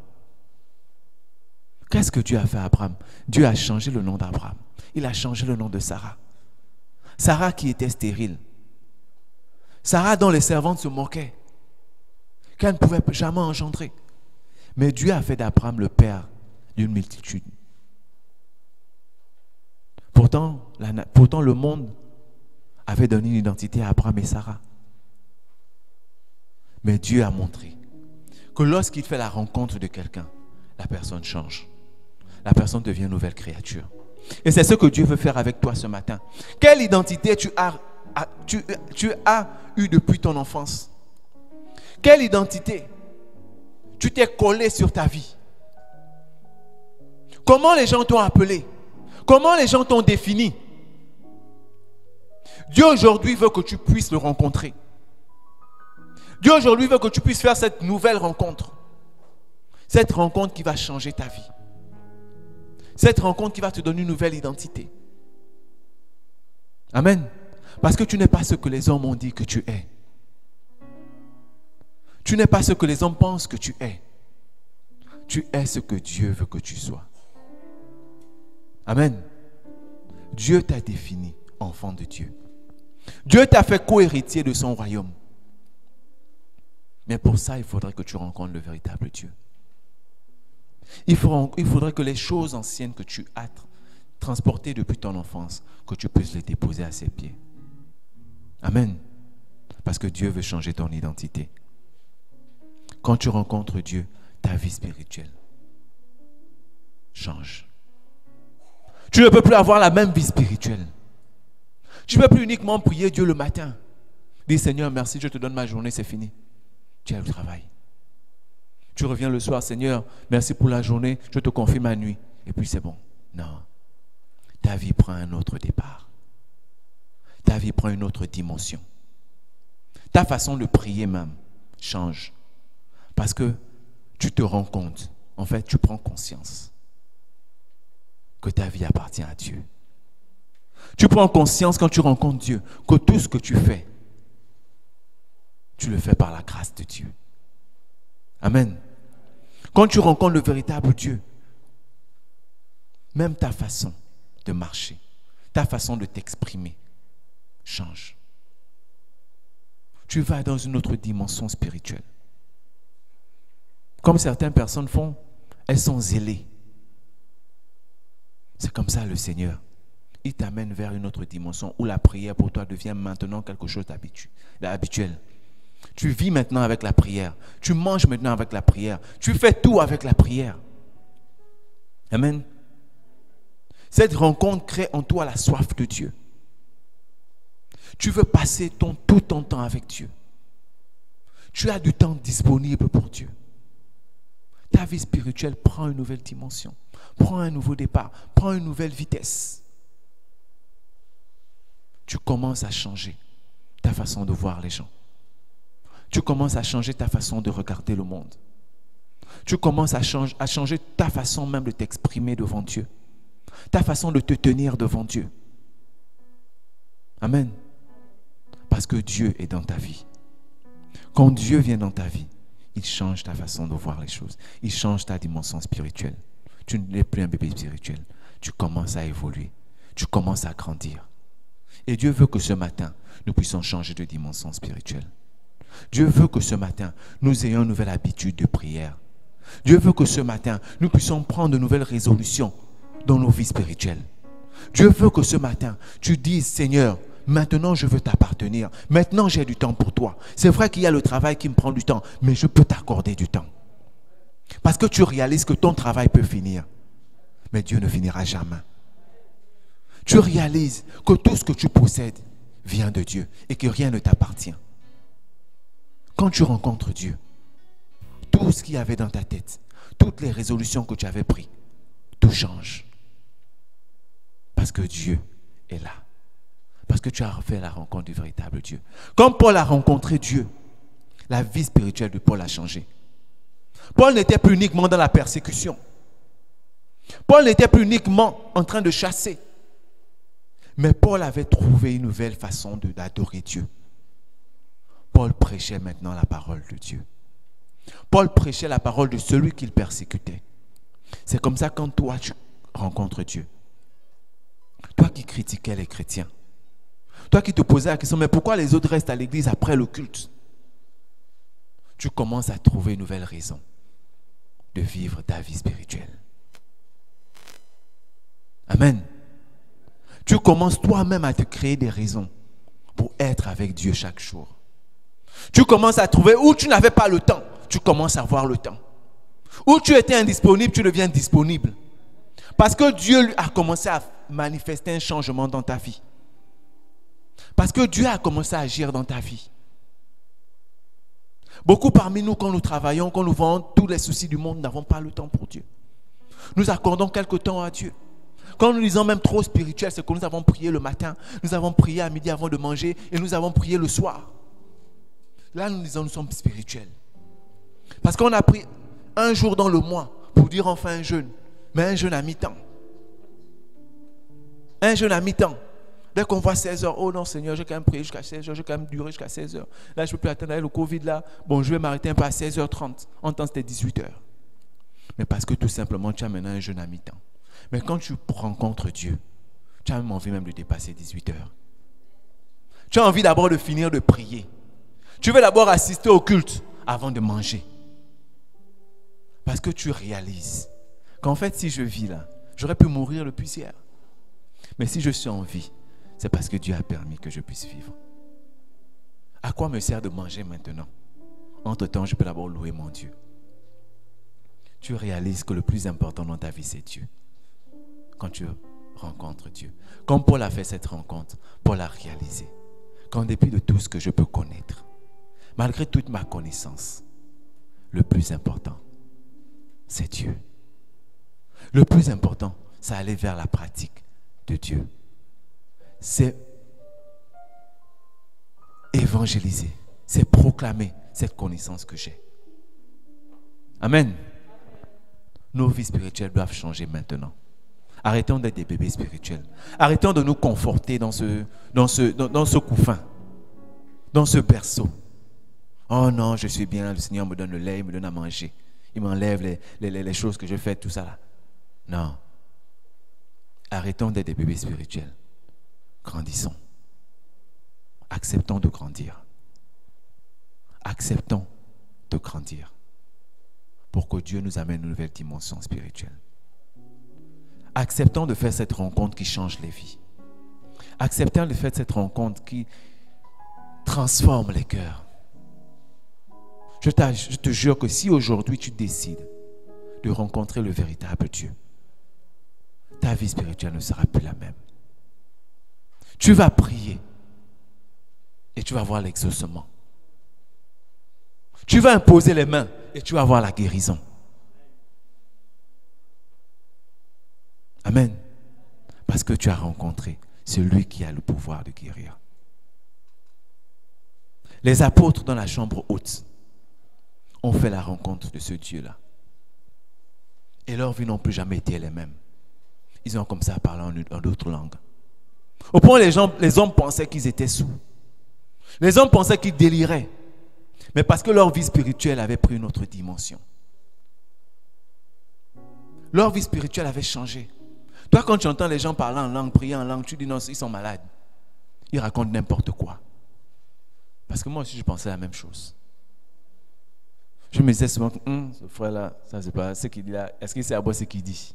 Qu'est-ce que Dieu a fait à Abraham? Dieu a changé le nom d'Abraham. Il a changé le nom de Sarah. Sarah qui était stérile. Sarah dont les servantes se moquaient. Qu'elle ne pouvait jamais engendrer. Mais Dieu a fait d'Abraham le père d'une multitude. Pourtant, le monde avait donné une identité à Abraham et Sarah. Mais Dieu a montré que lorsqu'il fait la rencontre de quelqu'un, la personne change. La personne devient une nouvelle créature. Et c'est ce que Dieu veut faire avec toi ce matin. Quelle identité tu as eue depuis ton enfance? Quelle identité tu t'es collé sur ta vie? Comment les gens t'ont appelé? Comment les gens t'ont défini? Dieu aujourd'hui veut que tu puisses le rencontrer. Dieu aujourd'hui veut que tu puisses faire cette nouvelle rencontre. Cette rencontre qui va changer ta vie. Cette rencontre qui va te donner une nouvelle identité. Amen. Parce que tu n'es pas ce que les hommes ont dit que tu es. Tu n'es pas ce que les hommes pensent que tu es. Tu es ce que Dieu veut que tu sois. Amen. Dieu t'a défini enfant de Dieu. Dieu t'a fait co-héritier de son royaume. Mais pour ça, il faudrait que tu rencontres le véritable Dieu. Il faudrait que les choses anciennes que tu as transportées depuis ton enfance, que tu puisses les déposer à ses pieds. Amen. Parce que Dieu veut changer ton identité. Quand tu rencontres Dieu, ta vie spirituelle change. Tu ne peux plus avoir la même vie spirituelle. Tu ne peux plus uniquement prier Dieu le matin. Dis Seigneur, merci, je te donne ma journée, c'est fini. Tu as le travail. Tu reviens le soir, Seigneur, merci pour la journée, je te confie ma nuit. Et puis c'est bon. Non. Ta vie prend un autre départ. Ta vie prend une autre dimension. Ta façon de prier même change. Parce que tu te rends compte, en fait, tu prends conscience que ta vie appartient à Dieu. Tu prends conscience quand tu rencontres Dieu que tout ce que tu fais, tu le fais par la grâce de Dieu. Amen. Quand tu rencontres le véritable Dieu, même ta façon de marcher, ta façon de t'exprimer change. Tu vas dans une autre dimension spirituelle. Comme certaines personnes font, elles sont zélées. C'est comme ça le Seigneur. Il t'amène vers une autre dimension où la prière pour toi devient maintenant quelque chose d'habituel. Tu vis maintenant avec la prière. Tu manges maintenant avec la prière. Tu fais tout avec la prière. Amen. Cette rencontre crée en toi la soif de Dieu. Tu veux passer tout ton temps avec Dieu. Tu as du temps disponible pour Dieu. Ta vie spirituelle prend une nouvelle dimension, prend un nouveau départ, prend une nouvelle vitesse. Tu commences à changer ta façon de voir les gens. Tu commences à changer ta façon de regarder le monde. Tu commences à changer ta façon même de t'exprimer devant Dieu. Ta façon de te tenir devant Dieu. Amen. Parce que Dieu est dans ta vie. Quand Dieu vient dans ta vie, il change ta façon de voir les choses. Il change ta dimension spirituelle. Tu n'es plus un bébé spirituel. Tu commences à évoluer. Tu commences à grandir. Et Dieu veut que ce matin, nous puissions changer de dimension spirituelle. Dieu veut que ce matin, nous ayons une nouvelle habitude de prière. Dieu veut que ce matin, nous puissions prendre de nouvelles résolutions dans nos vies spirituelles. Dieu veut que ce matin, tu dises, Seigneur, maintenant je veux t'appartenir. Maintenant j'ai du temps pour toi. C'est vrai qu'il y a le travail qui me prend du temps, mais je peux t'accorder du temps. Parce que tu réalises que ton travail peut finir, mais Dieu ne finira jamais. Tu réalises que tout ce que tu possèdes vient de Dieu et que rien ne t'appartient. Quand tu rencontres Dieu, tout ce qu'il y avait dans ta tête, toutes les résolutions que tu avais prises, tout change. Parce que Dieu est là. Parce que tu as fait la rencontre du véritable Dieu. Comme Paul a rencontré Dieu, la vie spirituelle de Paul a changé. Paul n'était plus uniquement dans la persécution. Paul n'était plus uniquement en train de chasser. Mais Paul avait trouvé une nouvelle façon d'adorer Dieu. Paul prêchait maintenant la parole de Dieu. Paul prêchait la parole de celui qu'il persécutait. C'est comme ça quand toi tu rencontres Dieu. Toi qui critiquais les chrétiens. Toi qui te posais la question, mais pourquoi les autres restent à l'église après le culte? Tu commences à trouver une nouvelle raison de vivre ta vie spirituelle. Amen. Tu commences toi-même à te créer des raisons pour être avec Dieu chaque jour. Tu commences à trouver où tu n'avais pas le temps, tu commences à avoir le temps. Où tu étais indisponible, tu deviens disponible. Parce que Dieu a commencé à manifester un changement dans ta vie. Parce que Dieu a commencé à agir dans ta vie. Beaucoup parmi nous, quand nous travaillons, quand nous vendons tous les soucis du monde, nous n'avons pas le temps pour Dieu. Nous accordons quelque temps à Dieu. Quand nous disons même trop spirituel, c'est que nous avons prié le matin, nous avons prié à midi avant de manger et nous avons prié le soir. Là, nous disons nous sommes spirituels. Parce qu'on a pris un jour dans le mois pour dire enfin un jeûne, mais un jeûne à mi-temps. Un jeûne à mi-temps. Dès qu'on voit 16 heures, oh non Seigneur, j'ai quand même prié jusqu'à 16 heures, j'ai quand même duré jusqu'à 16 heures. Là, je ne peux plus attendre avec le Covid là. Bon, je vais m'arrêter un peu à 16h30. En temps, c'était 18h. Mais parce que tout simplement, tu as maintenant un jeûne à mi-temps. Mais quand tu rencontres Dieu, tu as même envie même de dépasser 18 heures. Tu as envie d'abord de finir de prier. Tu veux d'abord assister au culte avant de manger. Parce que tu réalises qu'en fait, si je vis là, j'aurais pu mourir depuis hier. Mais si je suis en vie, c'est parce que Dieu a permis que je puisse vivre. À quoi me sert de manger maintenant? Entre-temps, je peux d'abord louer mon Dieu. Tu réalises que le plus important dans ta vie, c'est Dieu. Quand tu rencontres Dieu. Comme Paul a fait cette rencontre, Paul a réalisé qu'en dépit de tout ce que je peux connaître, malgré toute ma connaissance, le plus important, c'est Dieu. Le plus important, c'est aller vers la pratique de Dieu. C'est évangéliser, c'est proclamer cette connaissance que j'ai. Amen. Nos vies spirituelles doivent changer maintenant. Arrêtons d'être des bébés spirituels. Arrêtons de nous conforter dans ce couffin, dans ce berceau. Oh non, je suis bien, le Seigneur me donne le lait, il me donne à manger. Il m'enlève les choses que je fais, tout ça là. Non. Arrêtons d'être des bébés spirituels. Grandissons. Acceptons de grandir. Acceptons de grandir. Pour que Dieu nous amène une nouvelle dimension spirituelle. Acceptons de faire cette rencontre qui change les vies. Acceptons de faire cette rencontre qui transforme les cœurs. Je te jure que si aujourd'hui tu décides de rencontrer le véritable Dieu, ta vie spirituelle ne sera plus la même. Tu vas prier et tu vas voir l'exaucement. Tu vas imposer les mains et tu vas voir la guérison. Amen. Parce que tu as rencontré celui qui a le pouvoir de guérir. Les apôtres dans la chambre haute ont fait la rencontre de ce Dieu-là. Et leurs vies n'ont plus jamais été les mêmes. Ils ont comme ça parlé en d'autres langues. Au point où les hommes pensaient qu'ils étaient sourds. Les hommes pensaient qu'ils déliraient. Mais parce que leur vie spirituelle avait pris une autre dimension. Leur vie spirituelle avait changé. Toi, quand tu entends les gens parler en langue, prier en langue, tu dis non, ils sont malades. Ils racontent n'importe quoi. Parce que moi aussi, je pensais la même chose. Je me disais souvent, ce frère-là, ça c'est pas ce qu'il dit là. Est-ce qu'il sait à boire ce qu'il dit?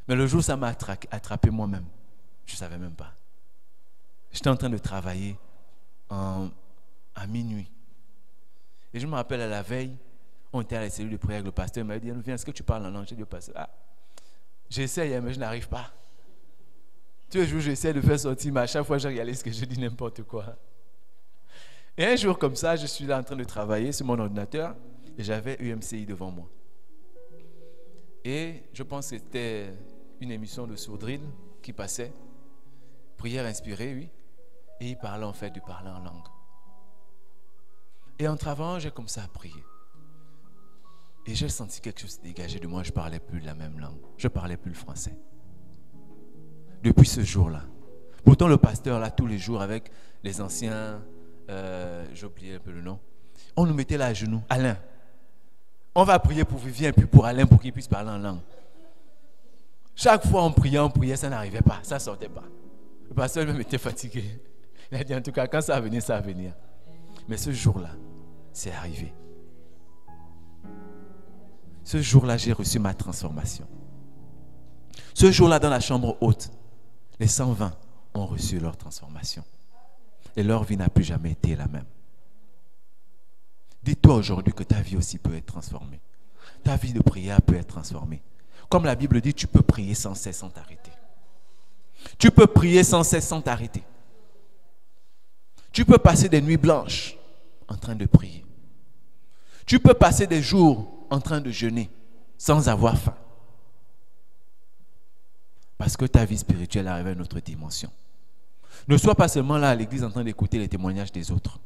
Mais le jour où ça m'a attrapé moi-même, je ne savais même pas. J'étais en train de travailler à minuit. Et je me rappelle à la veille, on était à la cellule de prière avec le pasteur. Il m'a dit, viens, est-ce que tu parles en langue? J'ai dit au pasteur, j'essaie, mais je n'arrive pas. Tous les jours, j'essaie de faire sortir, mais à chaque fois, je réalise que je dis n'importe quoi. Et un jour comme ça, je suis là en train de travailler sur mon ordinateur et j'avais UMCI devant moi. Et je pense que c'était une émission de Sourdril qui passait. Prière inspirée, oui. Et il parlait en fait de parler en langue. Et en travaillant, j'ai comme ça à prier. Et j'ai senti quelque chose se dégager de moi. Je ne parlais plus la même langue. Je ne parlais plus le français. Depuis ce jour-là. Pourtant, le pasteur, là, tous les jours, avec les anciens, j'ai oublié un peu le nom, on nous mettait là à genoux. Alain, on va prier pour Vivien et puis pour Alain pour qu'il puisse parler en langue. Chaque fois, on priait, ça n'arrivait pas, ça ne sortait pas. Le pasteur même était fatigué. Il a dit, en tout cas, quand ça va venir, ça va venir. Mais ce jour-là, c'est arrivé. Ce jour-là, j'ai reçu ma transformation. Ce jour-là, dans la chambre haute, les 120 ont reçu leur transformation. Et leur vie n'a plus jamais été la même. Dis-toi aujourd'hui que ta vie aussi peut être transformée. Ta vie de prière peut être transformée. Comme la Bible dit, tu peux prier sans cesse, sans t'arrêter. Tu peux prier sans cesse, sans t'arrêter. Tu peux passer des nuits blanches en train de prier. Tu peux passer des jours en train de jeûner sans avoir faim. Parce que ta vie spirituelle arrive à une autre dimension. Ne sois pas seulement là à l'église en train d'écouter les témoignages des autres.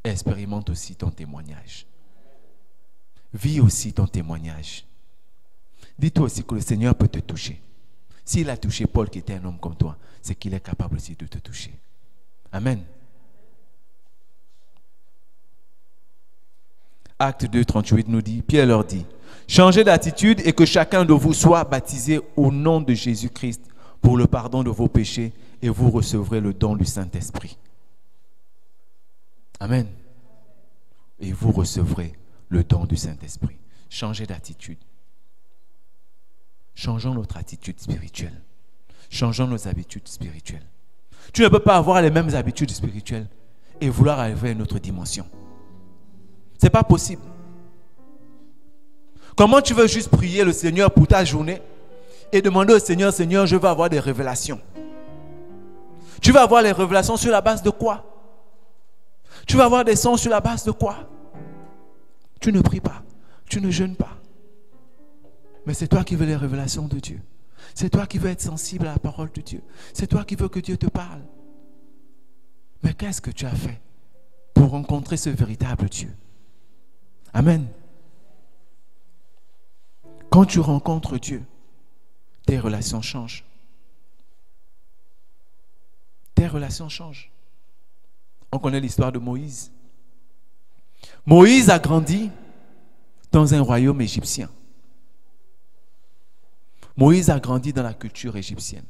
Expérimente aussi ton témoignage. Vis aussi ton témoignage. Dis-toi aussi que le Seigneur peut te toucher. S'il a touché Paul qui était un homme comme toi, c'est qu'il est capable aussi de te toucher. Amen. Acte 2, 38 nous dit, Pierre leur dit, changez d'attitude et que chacun de vous soit baptisé au nom de Jésus-Christ pour le pardon de vos péchés et vous recevrez le don du Saint-Esprit. Amen. Et vous recevrez le don du Saint-Esprit. Changez d'attitude. Changeons notre attitude spirituelle. Changeons nos habitudes spirituelles. Tu ne peux pas avoir les mêmes habitudes spirituelles et vouloir arriver à une autre dimension. Ce n'est pas possible. Comment tu veux juste prier le Seigneur pour ta journée et demander au Seigneur, Seigneur, je veux avoir des révélations. Tu vas avoir les révélations sur la base de quoi? Tu vas avoir des sons sur la base de quoi? Tu ne pries pas, tu ne jeûnes pas. Mais c'est toi qui veux les révélations de Dieu. C'est toi qui veux être sensible à la parole de Dieu. C'est toi qui veux que Dieu te parle. Mais qu'est-ce que tu as fait pour rencontrer ce véritable Dieu? Amen. Quand tu rencontres Dieu, tes relations changent. Tes relations changent. On connaît l'histoire de Moïse. Moïse a grandi dans un royaume égyptien. Moïse a grandi dans la culture égyptienne.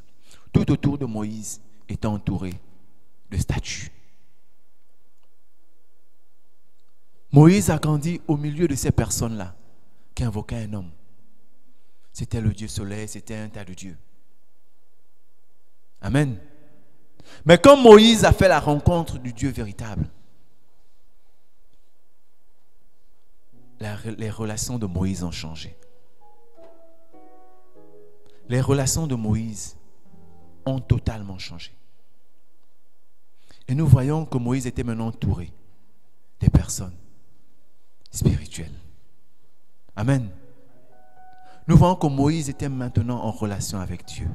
Tout autour de Moïse est entouré de statues. Moïse a grandi au milieu de ces personnes-là qui invoquaient un homme. C'était le Dieu soleil, c'était un tas de dieux. Amen. Mais quand Moïse a fait la rencontre du Dieu véritable, les relations de Moïse ont changé. Les relations de Moïse ont totalement changé. Et nous voyons que Moïse était maintenant entouré des personnes spirituelles. Amen. Nous voyons que Moïse était maintenant en relation avec Dieu.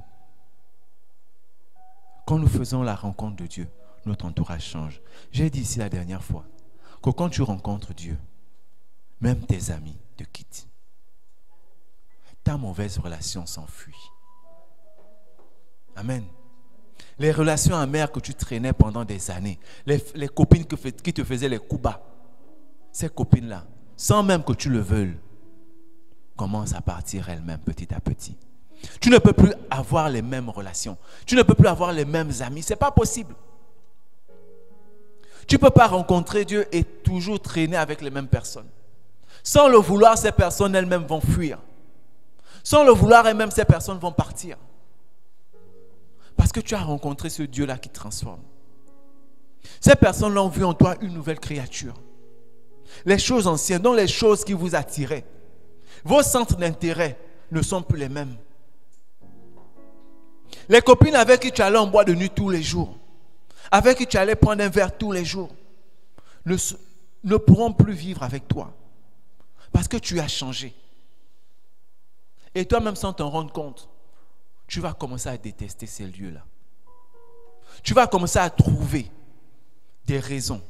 Quand nous faisons la rencontre de Dieu, notre entourage change. J'ai dit ici la dernière fois que quand tu rencontres Dieu, même tes amis te quittent. Ta mauvaise relation s'enfuit. Amen. Les relations amères que tu traînais pendant des années, les copines qui te faisaient les coups bas, ces copines-là, sans même que tu le veuilles, commencent à partir elles-mêmes petit à petit. Tu ne peux plus avoir les mêmes relations. Tu ne peux plus avoir les mêmes amis. Ce n'est pas possible. Tu ne peux pas rencontrer Dieu et toujours traîner avec les mêmes personnes. Sans le vouloir, ces personnes elles-mêmes vont fuir. Sans le vouloir, elles-mêmes, ces personnes vont partir. Parce que tu as rencontré ce Dieu-là qui transforme. Ces personnes-là ont vu en toi une nouvelle créature. Les choses anciennes, donc les choses qui vous attiraient. Vos centres d'intérêt ne sont plus les mêmes. Les copines avec qui tu allais en boîte de nuit tous les jours, avec qui tu allais prendre un verre tous les jours, ne pourront plus vivre avec toi. Parce que tu as changé. Et toi-même, sans t'en rendre compte, tu vas commencer à détester ces lieux-là. Tu vas commencer à trouver des raisons.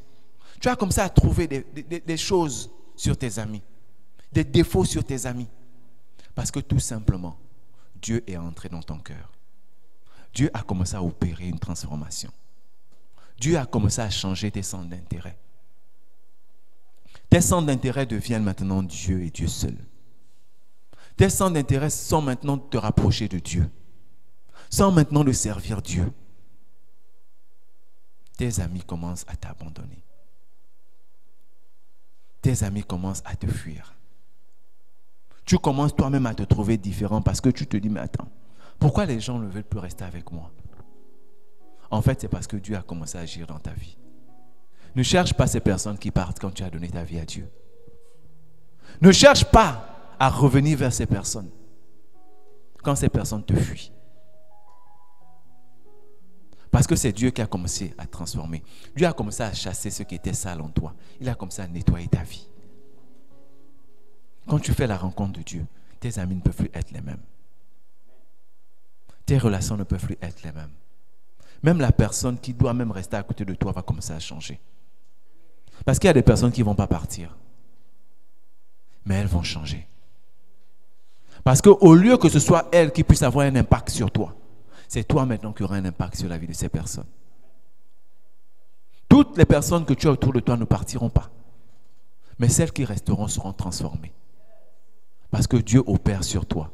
Tu vas commencer à trouver des choses sur tes amis, des défauts sur tes amis. Parce que tout simplement, Dieu est entré dans ton cœur. Dieu a commencé à opérer une transformation. Dieu a commencé à changer tes centres d'intérêt. Tes centres d'intérêt deviennent maintenant Dieu et Dieu seul. Tes centres d'intérêt sont maintenant de te rapprocher de Dieu. Sont maintenant de servir Dieu. Tes amis commencent à t'abandonner. Tes amis commencent à te fuir. Tu commences toi-même à te trouver différent parce que tu te dis, mais attends, pourquoi les gens ne veulent plus rester avec moi? En fait, c'est parce que Dieu a commencé à agir dans ta vie. Ne cherche pas ces personnes qui partent quand tu as donné ta vie à Dieu. Ne cherche pas à revenir vers ces personnes quand ces personnes te fuient. Parce que c'est Dieu qui a commencé à transformer. Dieu a commencé à chasser ce qui était sale en toi. Il a commencé à nettoyer ta vie. Quand tu fais la rencontre de Dieu, tes amis ne peuvent plus être les mêmes. Tes relations ne peuvent plus être les mêmes. Même la personne qui doit même rester à côté de toi va commencer à changer. Parce qu'il y a des personnes qui ne vont pas partir. Mais elles vont changer. Parce qu'au lieu que ce soit elles qui puissent avoir un impact sur toi, c'est toi maintenant qui auras un impact sur la vie de ces personnes. Toutes les personnes que tu as autour de toi ne partiront pas. Mais celles qui resteront seront transformées. Parce que Dieu opère sur toi.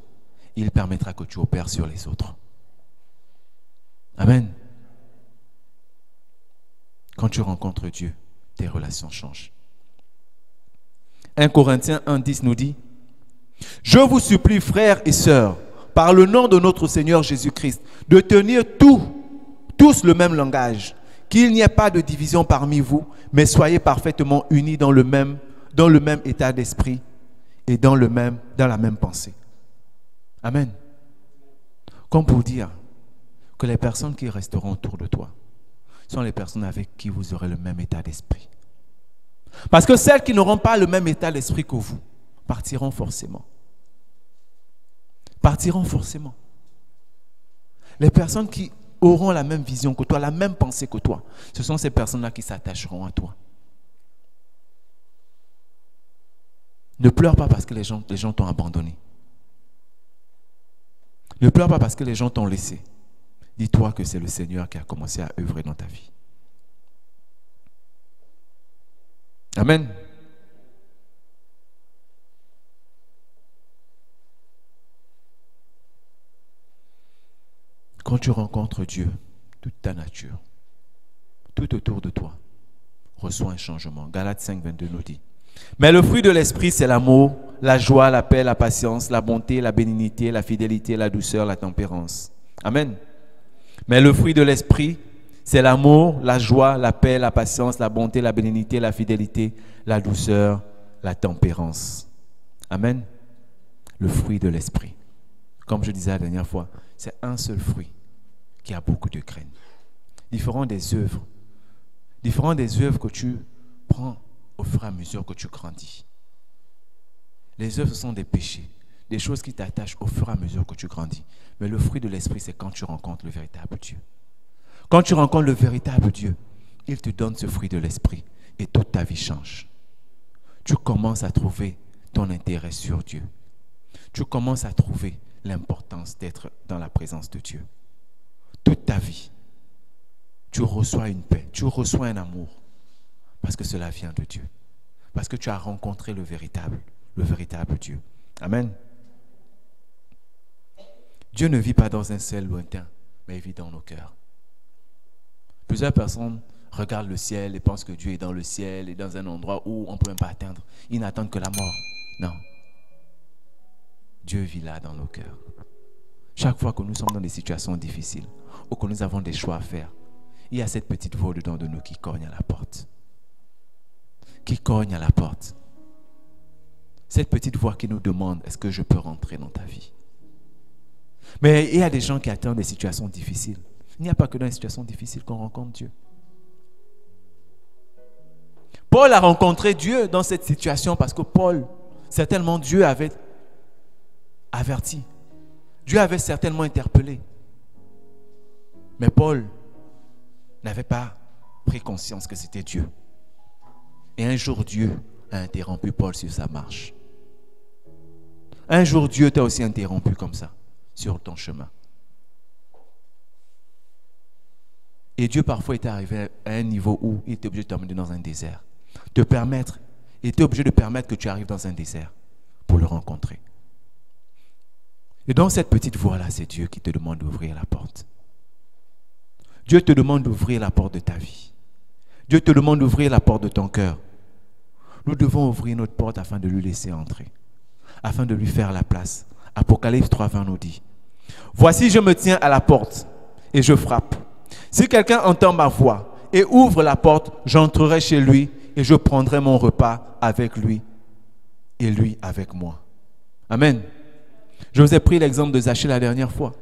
Il permettra que tu opères sur les autres. Amen. Quand tu rencontres Dieu, tes relations changent. 1 Corinthiens 1:10 nous dit: je vous supplie, frères et sœurs, par le nom de notre Seigneur Jésus-Christ, de tenir tous le même langage, qu'il n'y ait pas de division parmi vous, mais soyez parfaitement unis dans le même état d'esprit et dans la même pensée. Amen. Comme pour dire que les personnes qui resteront autour de toi sont les personnes avec qui vous aurez le même état d'esprit. Parce que celles qui n'auront pas le même état d'esprit que vous partiront forcément. Partiront forcément. Les personnes qui auront la même vision que toi, la même pensée que toi, ce sont ces personnes-là qui s'attacheront à toi. Ne pleure pas parce que les gens t'ont abandonné. Ne pleure pas parce que les gens t'ont laissé. Dis-toi que c'est le Seigneur qui a commencé à œuvrer dans ta vie. Amen. Quand tu rencontres Dieu, toute ta nature, tout autour de toi, reçoit un changement. Galates 5:22 nous dit: mais le fruit de l'esprit, c'est l'amour, la joie, la paix, la patience, la bonté, la bénignité, la fidélité, la douceur, la tempérance. Amen. Mais le fruit de l'esprit, c'est l'amour, la joie, la paix, la patience, la bonté, la bénignité, la fidélité, la douceur, la tempérance. Amen. Le fruit de l'esprit. Comme je disais la dernière fois, c'est un seul fruit qui a beaucoup de graines. Différent des œuvres que tu prends au fur et à mesure que tu grandis. Les œuvres sont des péchés, des choses qui t'attachent au fur et à mesure que tu grandis. Mais le fruit de l'esprit, c'est quand tu rencontres le véritable Dieu. Quand tu rencontres le véritable Dieu, il te donne ce fruit de l'esprit et toute ta vie change. Tu commences à trouver ton intérêt sur Dieu. Tu commences à trouver l'importance d'être dans la présence de Dieu. Toute ta vie, tu reçois une paix, tu reçois un amour, parce que cela vient de Dieu. Parce que tu as rencontré le véritable Dieu. Amen. Dieu ne vit pas dans un ciel lointain, mais il vit dans nos cœurs. Plusieurs personnes regardent le ciel et pensent que Dieu est dans le ciel et dans un endroit où on ne peut même pas atteindre. Ils n'attendent que la mort. Non. Dieu vit là dans nos cœurs. Chaque fois que nous sommes dans des situations difficiles ou que nous avons des choix à faire, il y a cette petite voix au-dedans de nous qui cogne à la porte. Qui cogne à la porte. Cette petite voix qui nous demande, est-ce que je peux rentrer dans ta vie? Mais il y a des gens qui attendent des situations difficiles. Il n'y a pas que dans les situations difficiles qu'on rencontre Dieu. Paul a rencontré Dieu dans cette situation parce que Paul, certainement Dieu avait averti. Dieu avait certainement interpellé. Mais Paul n'avait pas pris conscience que c'était Dieu. Et un jour, Dieu a interrompu Paul sur sa marche. Un jour, Dieu t'a aussi interrompu comme ça, sur ton chemin. Et Dieu parfois est arrivé à un niveau où il était obligé de t'emmener dans un désert. Il était obligé de permettre que tu arrives dans un désert pour le rencontrer. Et dans cette petite voie-là, c'est Dieu qui te demande d'ouvrir la porte. Dieu te demande d'ouvrir la porte de ta vie. Dieu te demande d'ouvrir la porte de ton cœur. Nous devons ouvrir notre porte afin de lui laisser entrer, afin de lui faire la place. Apocalypse 3:20 nous dit: voici, je me tiens à la porte et je frappe. Si quelqu'un entend ma voix et ouvre la porte, j'entrerai chez lui et je prendrai mon repas avec lui et lui avec moi. Amen. Je vous ai pris l'exemple de Zachée la dernière fois.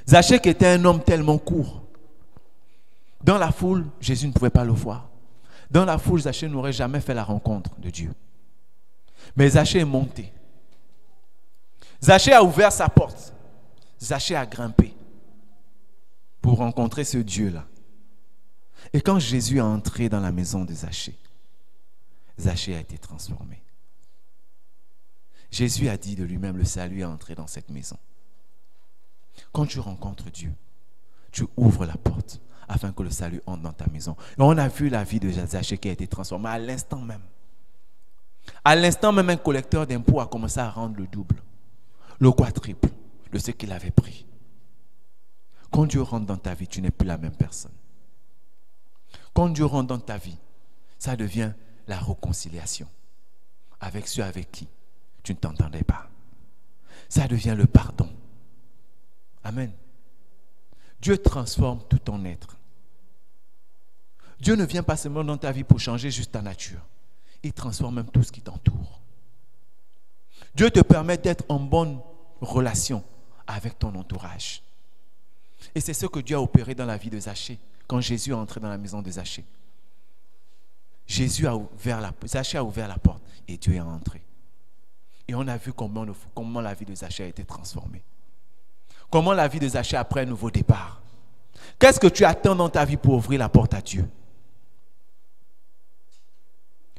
Zachée qui était un homme tellement court. Dans la foule, Jésus ne pouvait pas le voir. Dans la foule, Zachée n'aurait jamais fait la rencontre de Dieu. Mais Zachée est monté. Zachée a ouvert sa porte. Zachée a grimpé pour rencontrer ce Dieu-là. Et quand Jésus est entré dans la maison de Zachée, Zachée a été transformé. Jésus a dit de lui-même, le salut est entré dans cette maison. Quand tu rencontres Dieu, tu ouvres la porte afin que le salut entre dans ta maison. Et on a vu la vie de Zachée qui a été transformée à l'instant même. À l'instant même, un collecteur d'impôts a commencé à rendre le double, le quadruple de ce qu'il avait pris. Quand Dieu rentre dans ta vie, tu n'es plus la même personne. Quand Dieu rentre dans ta vie, ça devient la réconciliation avec ceux avec qui tu ne t'entendais pas. Ça devient le pardon. Amen. Dieu transforme tout ton être. Dieu ne vient pas seulement dans ta vie pour changer juste ta nature. Il transforme même tout ce qui t'entoure. Dieu te permet d'être en bonne relation avec ton entourage. Et c'est ce que Dieu a opéré dans la vie de Zachée, quand Jésus est entré dans la maison de Zachée. Zachée a ouvert la porte et Dieu est entré. Et on a vu comment la vie de Zachée a été transformée. Comment la vie de Zachée après un nouveau départ. Qu'est-ce que tu attends dans ta vie pour ouvrir la porte à Dieu?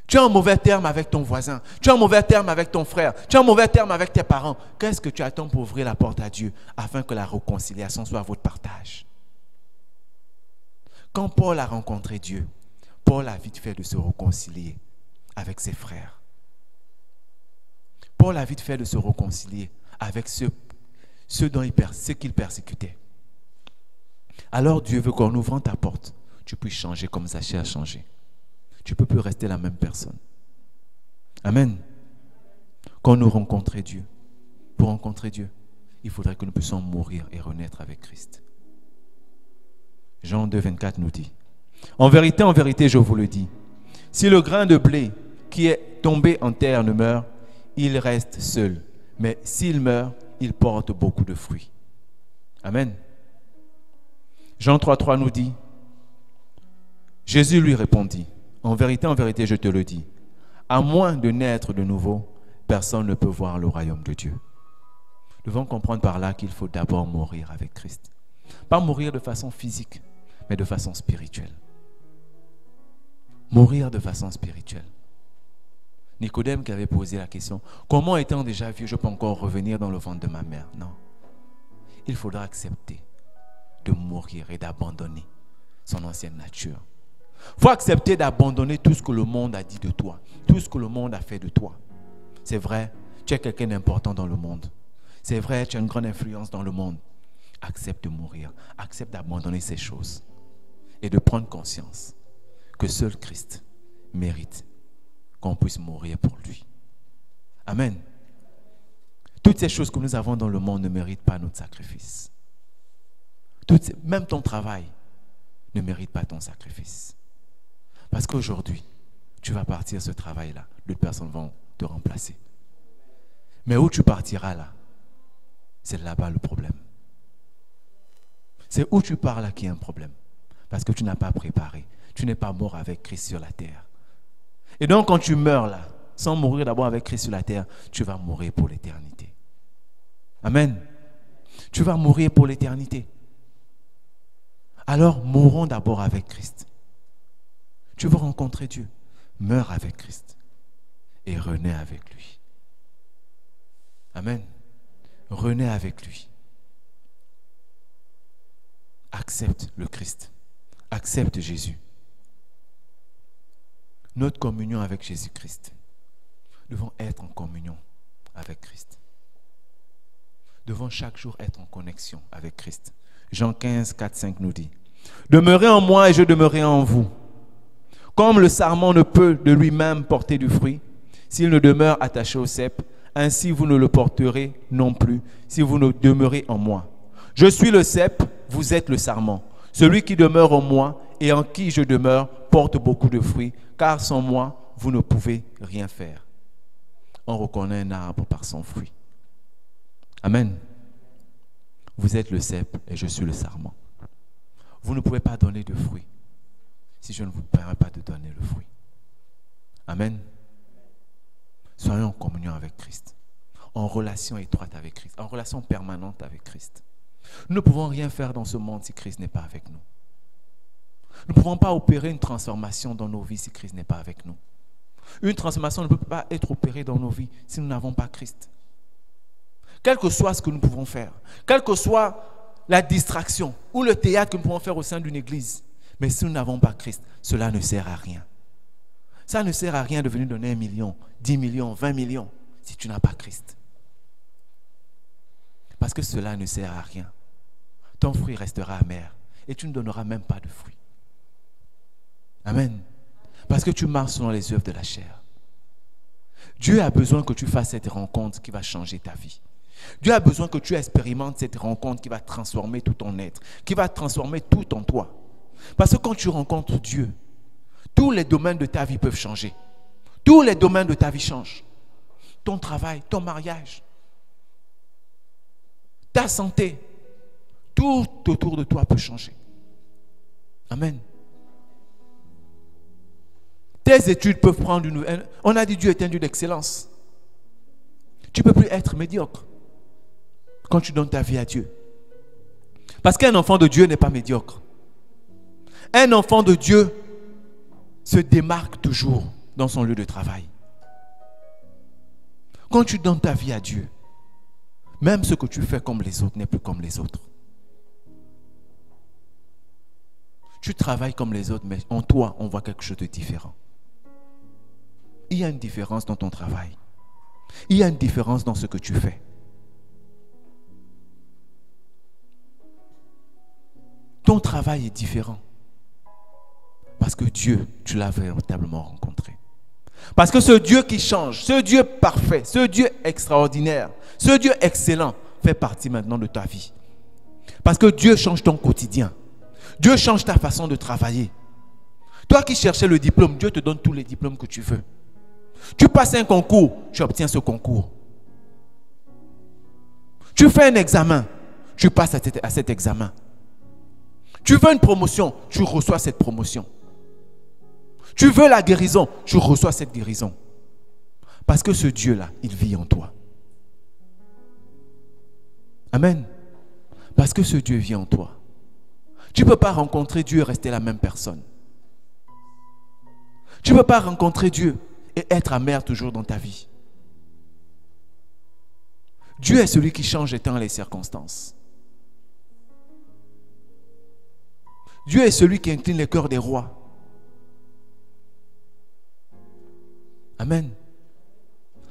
Tu es en mauvais terme avec ton voisin. Tu es en mauvais terme avec ton frère. Tu es en mauvais terme avec tes parents. Qu'est-ce que tu attends pour ouvrir la porte à Dieu afin que la réconciliation soit votre partage? Quand Paul a rencontré Dieu, Paul a vite fait de se réconcilier avec ses frères. Paul a vite fait de se réconcilier avec ceux qu'il persécutait. Alors Dieu veut qu'en ouvrant ta porte, tu puisses changer comme Zachée a changé. Tu ne peux plus rester la même personne. Amen. Quand nous rencontrons Dieu, pour rencontrer Dieu, il faudrait que nous puissions mourir et renaître avec Christ. Jean 2, 24 nous dit: en vérité, je vous le dis, si le grain de blé qui est tombé en terre ne meurt, il reste seul. Mais s'il meurt, il porte beaucoup de fruits. Amen. Jean 3,3 nous dit, Jésus lui répondit, en vérité, je te le dis, à moins de naître de nouveau, personne ne peut voir le royaume de Dieu. Nous devons comprendre par là qu'il faut d'abord mourir avec Christ. Pas mourir de façon physique, mais de façon spirituelle. Mourir de façon spirituelle. Nicodème qui avait posé la question, comment étant déjà vieux, je peux encore revenir dans le ventre de ma mère? Non. Il faudra accepter de mourir et d'abandonner son ancienne nature. Il faut accepter d'abandonner tout ce que le monde a dit de toi, tout ce que le monde a fait de toi. C'est vrai, tu es quelqu'un d'important dans le monde. C'est vrai, tu as une grande influence dans le monde. Accepte de mourir, accepte d'abandonner ces choses et de prendre conscience que seul Christ mérite qu'on puisse mourir pour lui. Amen. Toutes ces choses que nous avons dans le monde ne méritent pas notre sacrifice. Même ton travail ne mérite pas ton sacrifice. Parce qu'aujourd'hui, tu vas partir ce travail-là, d'autres personnes vont te remplacer. Mais où tu partiras là, c'est là-bas le problème. C'est où tu pars là qu'il y a un problème. Parce que tu n'as pas préparé. Tu n'es pas mort avec Christ sur la terre. Et donc quand tu meurs là, sans mourir d'abord avec Christ sur la terre, tu vas mourir pour l'éternité. Amen. Tu vas mourir pour l'éternité. Alors mourons d'abord avec Christ. Tu veux rencontrer Dieu, meurs avec Christ et renais avec lui. Amen. Renais avec lui. Accepte le Christ. Accepte Jésus. Notre communion avec Jésus-Christ. Nous devons être en communion avec Christ. Nous devons chaque jour être en connexion avec Christ. Jean 15, 4, 5 nous dit, « Demeurez en moi et je demeurerai en vous. Comme le sarment ne peut de lui-même porter du fruit, s'il ne demeure attaché au cep, ainsi vous ne le porterez non plus si vous ne demeurez en moi. Je suis le cep, vous êtes le sarment. Celui qui demeure en moi et en qui je demeure porte beaucoup de fruits, car sans moi, vous ne pouvez rien faire. » On reconnaît un arbre par son fruit. Amen. Vous êtes le cep et je suis le sarment. Vous ne pouvez pas donner de fruits si je ne vous permets pas de donner le fruit. Amen. Soyons en communion avec Christ, en relation étroite avec Christ, en relation permanente avec Christ. Nous ne pouvons rien faire dans ce monde si Christ n'est pas avec nous. Nous ne pouvons pas opérer une transformation dans nos vies si Christ n'est pas avec nous. Une transformation ne peut pas être opérée dans nos vies si nous n'avons pas Christ. Quel que soit ce que nous pouvons faire, quelle que soit la distraction ou le théâtre que nous pouvons faire au sein d'une église, mais si nous n'avons pas Christ, cela ne sert à rien. Ça ne sert à rien de venir donner 1 million, 10 millions, 20 millions si tu n'as pas Christ. Parce que cela ne sert à rien. Ton fruit restera amer et tu ne donneras même pas de fruit. Amen. Parce que tu marches selon les œuvres de la chair. Dieu a besoin que tu fasses cette rencontre qui va changer ta vie. Dieu a besoin que tu expérimentes cette rencontre qui va transformer tout ton être, qui va transformer tout en toi. Parce que quand tu rencontres Dieu, tous les domaines de ta vie peuvent changer. Tous les domaines de ta vie changent. Ton travail, ton mariage, ta santé, tout autour de toi peut changer. Amen. Tes études peuvent prendre une nouvelle. On a dit Dieu est un Dieu d'excellence. Tu ne peux plus être médiocre quand tu donnes ta vie à Dieu. Parce qu'un enfant de Dieu n'est pas médiocre. Un enfant de Dieu se démarque toujours dans son lieu de travail. Quand tu donnes ta vie à Dieu, même ce que tu fais comme les autres n'est plus comme les autres. Tu travailles comme les autres, mais en toi, on voit quelque chose de différent. Il y a une différence dans ton travail. Il y a une différence dans ce que tu fais. Ton travail est différent. Parce que Dieu, tu l'as véritablement rencontré. Parce que ce Dieu qui change, ce Dieu parfait, ce Dieu extraordinaire, ce Dieu excellent fait partie maintenant de ta vie. Parce que Dieu change ton quotidien. Dieu change ta façon de travailler. Toi qui cherchais le diplôme, Dieu te donne tous les diplômes que tu veux. Tu passes un concours, tu obtiens ce concours. Tu fais un examen, tu passes à cet examen. Tu veux une promotion, tu reçois cette promotion. Tu veux la guérison, tu reçois cette guérison. Parce que ce Dieu-là, il vit en toi. Amen. Parce que ce Dieu vit en toi. Tu ne peux pas rencontrer Dieu et rester la même personne. Tu ne peux pas rencontrer Dieu et être amer toujours dans ta vie. Dieu est celui qui change les temps et les circonstances. Dieu est celui qui incline les cœurs des rois. Amen.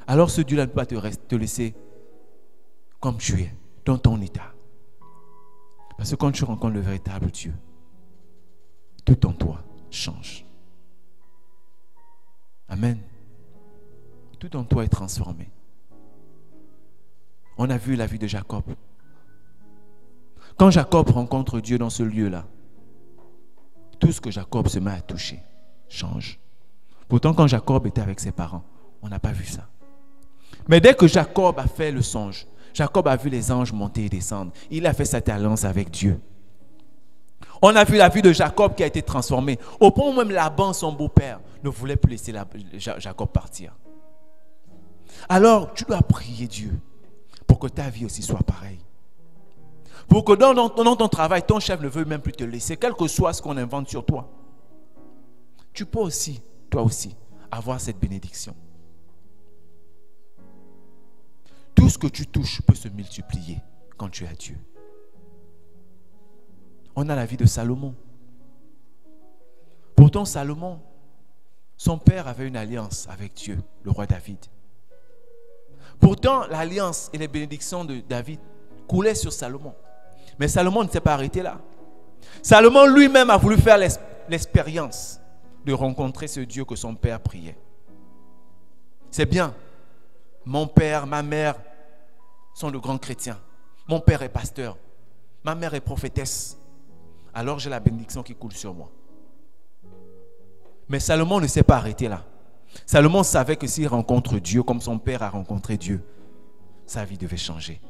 Alors ce Dieu-là ne peut pas te laisser comme tu es, dans ton état. Parce que quand tu rencontres le véritable Dieu, tout en toi change. Amen. Tout en toi est transformé. On a vu la vie de Jacob. Quand Jacob rencontre Dieu dans ce lieu-là, tout ce que Jacob se met à toucher change. Pourtant, quand Jacob était avec ses parents, on n'a pas vu ça. Mais dès que Jacob a fait le songe, Jacob a vu les anges monter et descendre. Il a fait cette alliance avec Dieu. On a vu la vie de Jacob qui a été transformée. Au point où même Laban, son beau-père, ne voulait plus laisser Jacob partir. Alors, tu dois prier Dieu pour que ta vie aussi soit pareille. Pour que dans ton travail, ton chef ne veuille même plus te laisser, quel que soit ce qu'on invente sur toi. Tu peux aussi, toi aussi, avoir cette bénédiction. Tout ce que tu touches peut se multiplier quand tu es à Dieu. On a la vie de Salomon. Pourtant, Salomon, son père avait une alliance avec Dieu, le roi David. Pourtant, l'alliance et les bénédictions de David coulaient sur Salomon. Mais Salomon ne s'est pas arrêté là. Salomon lui-même a voulu faire l'expérience de rencontrer ce Dieu que son père priait. C'est bien. Mon père, ma mère sont de grands chrétiens. Mon père est pasteur. Ma mère est prophétesse. Alors j'ai la bénédiction qui coule sur moi. Mais Salomon ne s'est pas arrêté là. Salomon savait que s'il rencontre Dieu comme son père a rencontré Dieu, sa vie devait changer.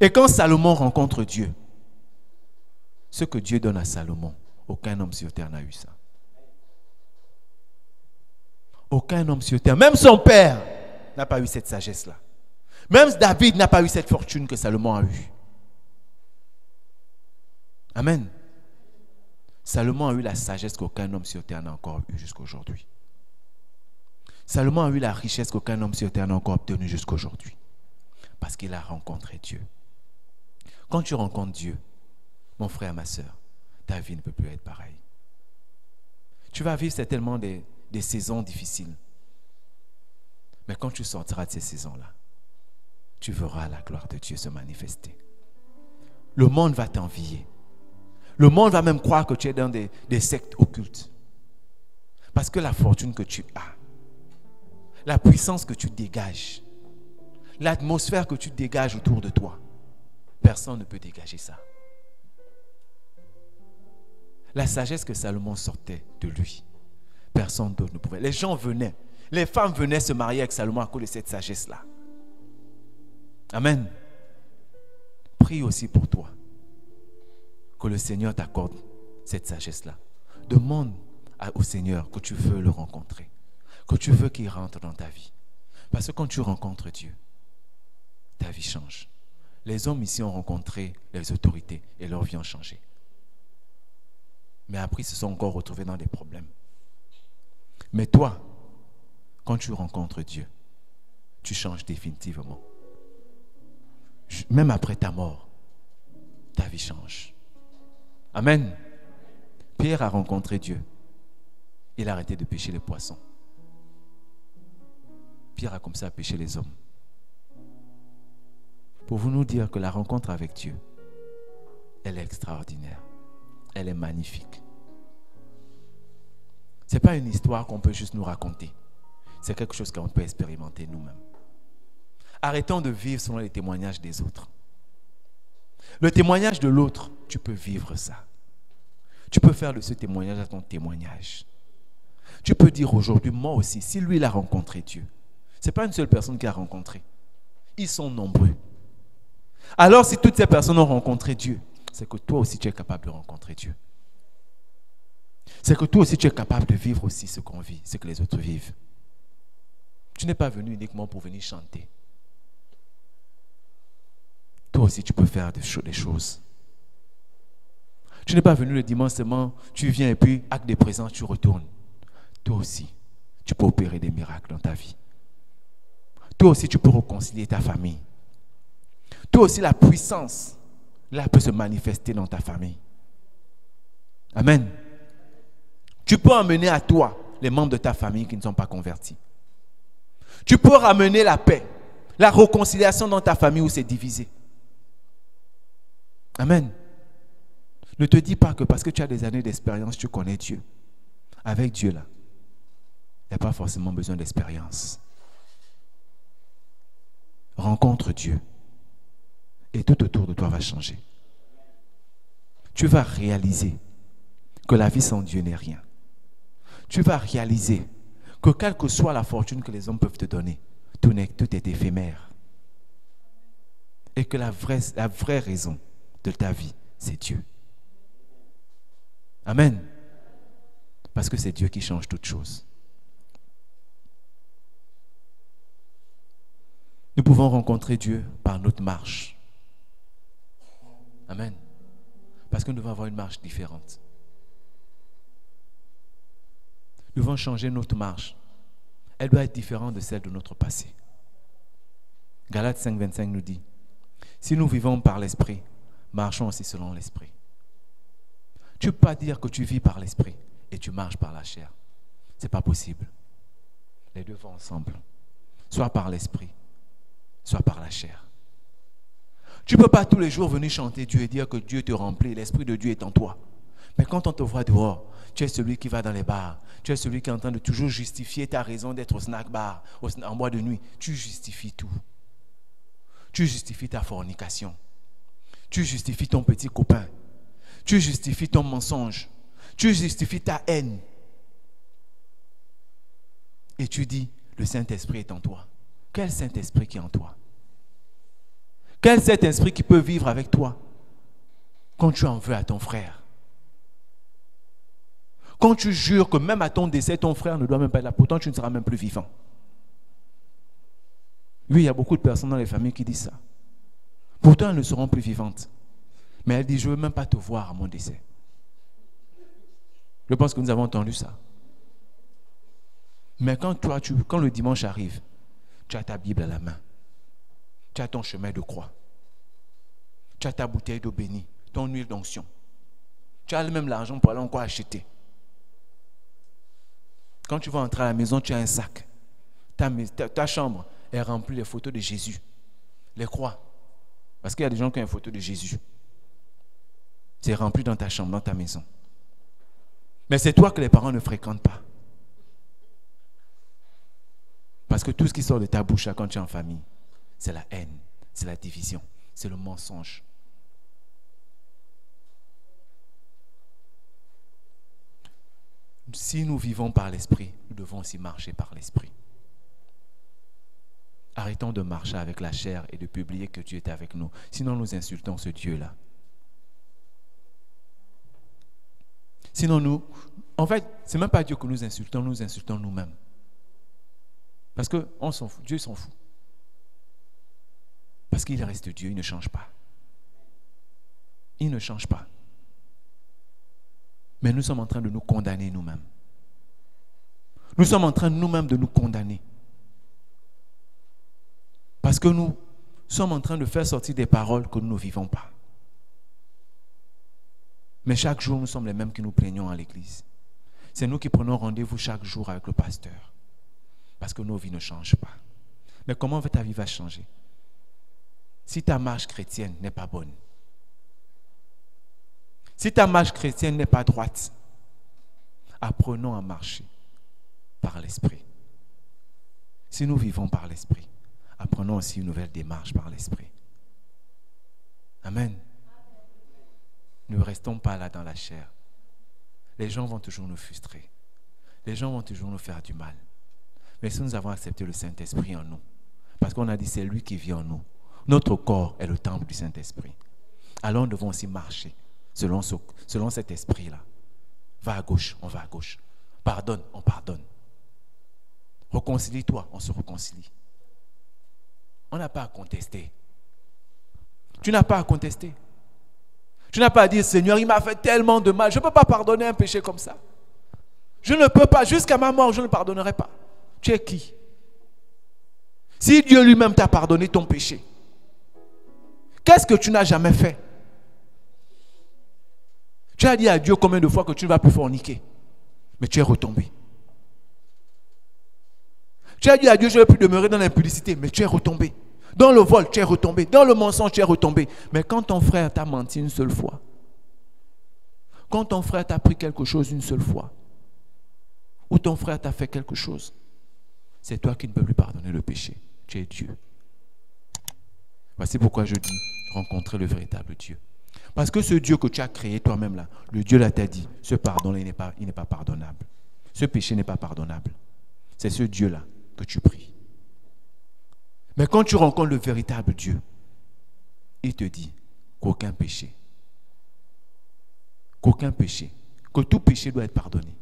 Et quand Salomon rencontre Dieu, ce que Dieu donne à Salomon, aucun homme sur terre n'a eu ça. Aucun homme sur terre, même son père n'a pas eu cette sagesse-là. Même David n'a pas eu cette fortune que Salomon a eue. Amen. Salomon a eu la sagesse qu'aucun homme sur terre n'a encore eue jusqu'à aujourd'hui. Salomon a eu la richesse qu'aucun homme sur terre n'a encore obtenue jusqu'à aujourd'hui. Parce qu'il a rencontré Dieu. Quand tu rencontres Dieu, mon frère, ma soeur, ta vie ne peut plus être pareille. Tu vas vivre certainement des saisons difficiles. Mais quand tu sortiras de ces saisons-là, tu verras la gloire de Dieu se manifester. Le monde va t'envier. Le monde va même croire que tu es dans des sectes occultes. Parce que la fortune que tu as, la puissance que tu dégages, l'atmosphère que tu dégages autour de toi, personne ne peut dégager ça. La sagesse que Salomon sortait de lui, personne d'autre ne pouvait. Les gens venaient, les femmes venaient se marier avec Salomon à cause de cette sagesse-là. Amen. Prie aussi pour toi, que le Seigneur t'accorde cette sagesse-là. Demande au Seigneur que tu veux le rencontrer, que tu veux qu'il rentre dans ta vie. Parce que quand tu rencontres Dieu, ta vie change. Les hommes ici ont rencontré les autorités et leur vie a changé. Mais après, ils se sont encore retrouvés dans des problèmes. Mais toi, quand tu rencontres Dieu, tu changes définitivement. Même après ta mort, ta vie change. Amen. Pierre a rencontré Dieu. Il a arrêté de pêcher les poissons. Pierre a commencé à pêcher les hommes. Pour vous nous dire que la rencontre avec Dieu, elle est extraordinaire. Elle est magnifique. Ce n'est pas une histoire qu'on peut juste nous raconter. C'est quelque chose qu'on peut expérimenter nous-mêmes. Arrêtons de vivre selon les témoignages des autres. Le témoignage de l'autre, tu peux vivre ça. Tu peux faire de ce témoignage à ton témoignage. Tu peux dire aujourd'hui, moi aussi, si lui il a rencontré Dieu, ce n'est pas une seule personne qui a rencontré. Ils sont nombreux. Alors si toutes ces personnes ont rencontré Dieu, c'est que toi aussi tu es capable de rencontrer Dieu. C'est que toi aussi tu es capable de vivre aussi ce qu'on vit, ce que les autres vivent. Tu n'es pas venu uniquement pour venir chanter. Toi aussi tu peux faire des choses. Tu n'es pas venu le dimanche seulement, tu viens et puis acte de présence, tu retournes. Toi aussi, tu peux opérer des miracles dans ta vie. Toi aussi, tu peux réconcilier ta famille. Toi aussi, la puissance, là, peut se manifester dans ta famille. Amen. Tu peux emmener à toi les membres de ta famille qui ne sont pas convertis. Tu peux ramener la paix, la réconciliation dans ta famille où c'est divisé. Amen. Ne te dis pas que parce que tu as des années d'expérience, tu connais Dieu. Avec Dieu, là, il n'y a pas forcément besoin d'expérience. Rencontre Dieu. Et tout autour de toi va changer. Tu vas réaliser que la vie sans Dieu n'est rien. Tu vas réaliser que quelle que soit la fortune que les hommes peuvent te donner, tout est éphémère. Et que la vraie raison de ta vie, c'est Dieu. Amen. Parce que c'est Dieu qui change toutes choses. Nous pouvons rencontrer Dieu par notre marche. Amen. Parce que nous devons avoir une marche différente. Nous devons changer notre marche. Elle doit être différente de celle de notre passé. Galates 5, 25 nous dit, si nous vivons par l'esprit, marchons aussi selon l'esprit. Tu ne peux pas dire que tu vis par l'esprit et tu marches par la chair. Ce n'est pas possible. Les deux vont ensemble. Soit par l'esprit, soit par la chair. Tu ne peux pas tous les jours venir chanter Dieu et dire que Dieu te remplit, l'esprit de Dieu est en toi. Mais quand on te voit dehors, tu es celui qui va dans les bars, tu es celui qui est en train de toujours justifier ta raison d'être au snack bar, en boîte de nuit. Tu justifies tout. Tu justifies ta fornication. Tu justifies ton petit copain. Tu justifies ton mensonge. Tu justifies ta haine. Et tu dis, le Saint-Esprit est en toi. Quel Saint-Esprit qui est en toi? Quel Saint-Esprit qui peut vivre avec toi quand tu en veux à ton frère? Quand tu jures que même à ton décès, ton frère ne doit même pas être là, pourtant tu ne seras même plus vivant. Oui, il y a beaucoup de personnes dans les familles qui disent ça. Pourtant, elles ne seront plus vivantes. Mais elles disent, je ne veux même pas te voir à mon décès. Je pense que nous avons entendu ça. Mais quand le dimanche arrive, tu as ta Bible à la main. Tu as ton chemin de croix. Tu as ta bouteille d'eau bénie, ton huile d'onction. Tu as même l'argent pour aller encore acheter. Quand tu vas entrer à la maison, tu as un sac. Ta chambre est remplie de photos de Jésus. Les croix. Parce qu'il y a des gens qui ont une photo de Jésus. C'est rempli dans ta chambre, dans ta maison. Mais c'est toi que les parents ne fréquentent pas. Parce que tout ce qui sort de ta bouche quand tu es en famille, c'est la haine, c'est la division, c'est le mensonge. Si nous vivons par l'esprit, nous devons aussi marcher par l'esprit. Arrêtons de marcher avec la chair et de publier que Dieu est avec nous. Sinon, nous insultons ce Dieu-là. Sinon, en fait, ce n'est même pas Dieu que nous insultons nous-mêmes. Parce qu'on s'en fout, Dieu s'en fout. Parce qu'il reste Dieu, il ne change pas. Il ne change pas. Mais nous sommes en train de nous condamner nous-mêmes. Nous sommes en train nous-mêmes de nous condamner. Parce que nous sommes en train de faire sortir des paroles que nous ne vivons pas. Mais chaque jour, nous sommes les mêmes qui nous plaignons à l'église. C'est nous qui prenons rendez-vous chaque jour avec le pasteur. Parce que nos vies ne changent pas. Mais comment ta vie va changer? Si ta marche chrétienne n'est pas bonne, si ta marche chrétienne n'est pas droite, apprenons à marcher par l'esprit. Si nous vivons par l'esprit, apprenons aussi une nouvelle démarche par l'esprit. Amen. Ne restons pas là dans la chair. Les gens vont toujours nous frustrer. les gens vont toujours nous faire du mal. Mais si nous avons accepté le Saint-Esprit en nous, parce qu'on a dit c'est lui qui vit en nous, notre corps est le temple du Saint-Esprit. Alors nous devons aussi marcher selon cet esprit-là. Va à gauche, on va à gauche. Pardonne, on pardonne. Réconcilie-toi, on se réconcilie. On n'a pas à contester. Tu n'as pas à contester. Tu n'as pas à dire, Seigneur, il m'a fait tellement de mal. Je ne peux pas pardonner un péché comme ça. Je ne peux pas, jusqu'à ma mort, je ne pardonnerai pas. Tu es qui? Si Dieu lui-même t'a pardonné ton péché, qu'est-ce que tu n'as jamais fait? Tu as dit à Dieu combien de fois que tu ne vas plus forniquer, mais tu es retombé. Tu as dit à Dieu, je ne vais plus demeurer dans l'impudicité, mais tu es retombé. Dans le vol, tu es retombé. Dans le mensonge, tu es retombé. Mais quand ton frère t'a menti une seule fois, quand ton frère t'a pris quelque chose une seule fois, ou ton frère t'a fait quelque chose, c'est toi qui ne peux plus pardonner le péché. Tu es Dieu. Voici pourquoi je dis rencontrer le véritable Dieu. Parce que ce Dieu que tu as créé toi-même là, le Dieu là t'a dit, ce pardon il n'est pas pardonnable. Ce péché n'est pas pardonnable. C'est ce Dieu-là que tu pries. Mais quand tu rencontres le véritable Dieu, il te dit qu'aucun péché, que tout péché doit être pardonné.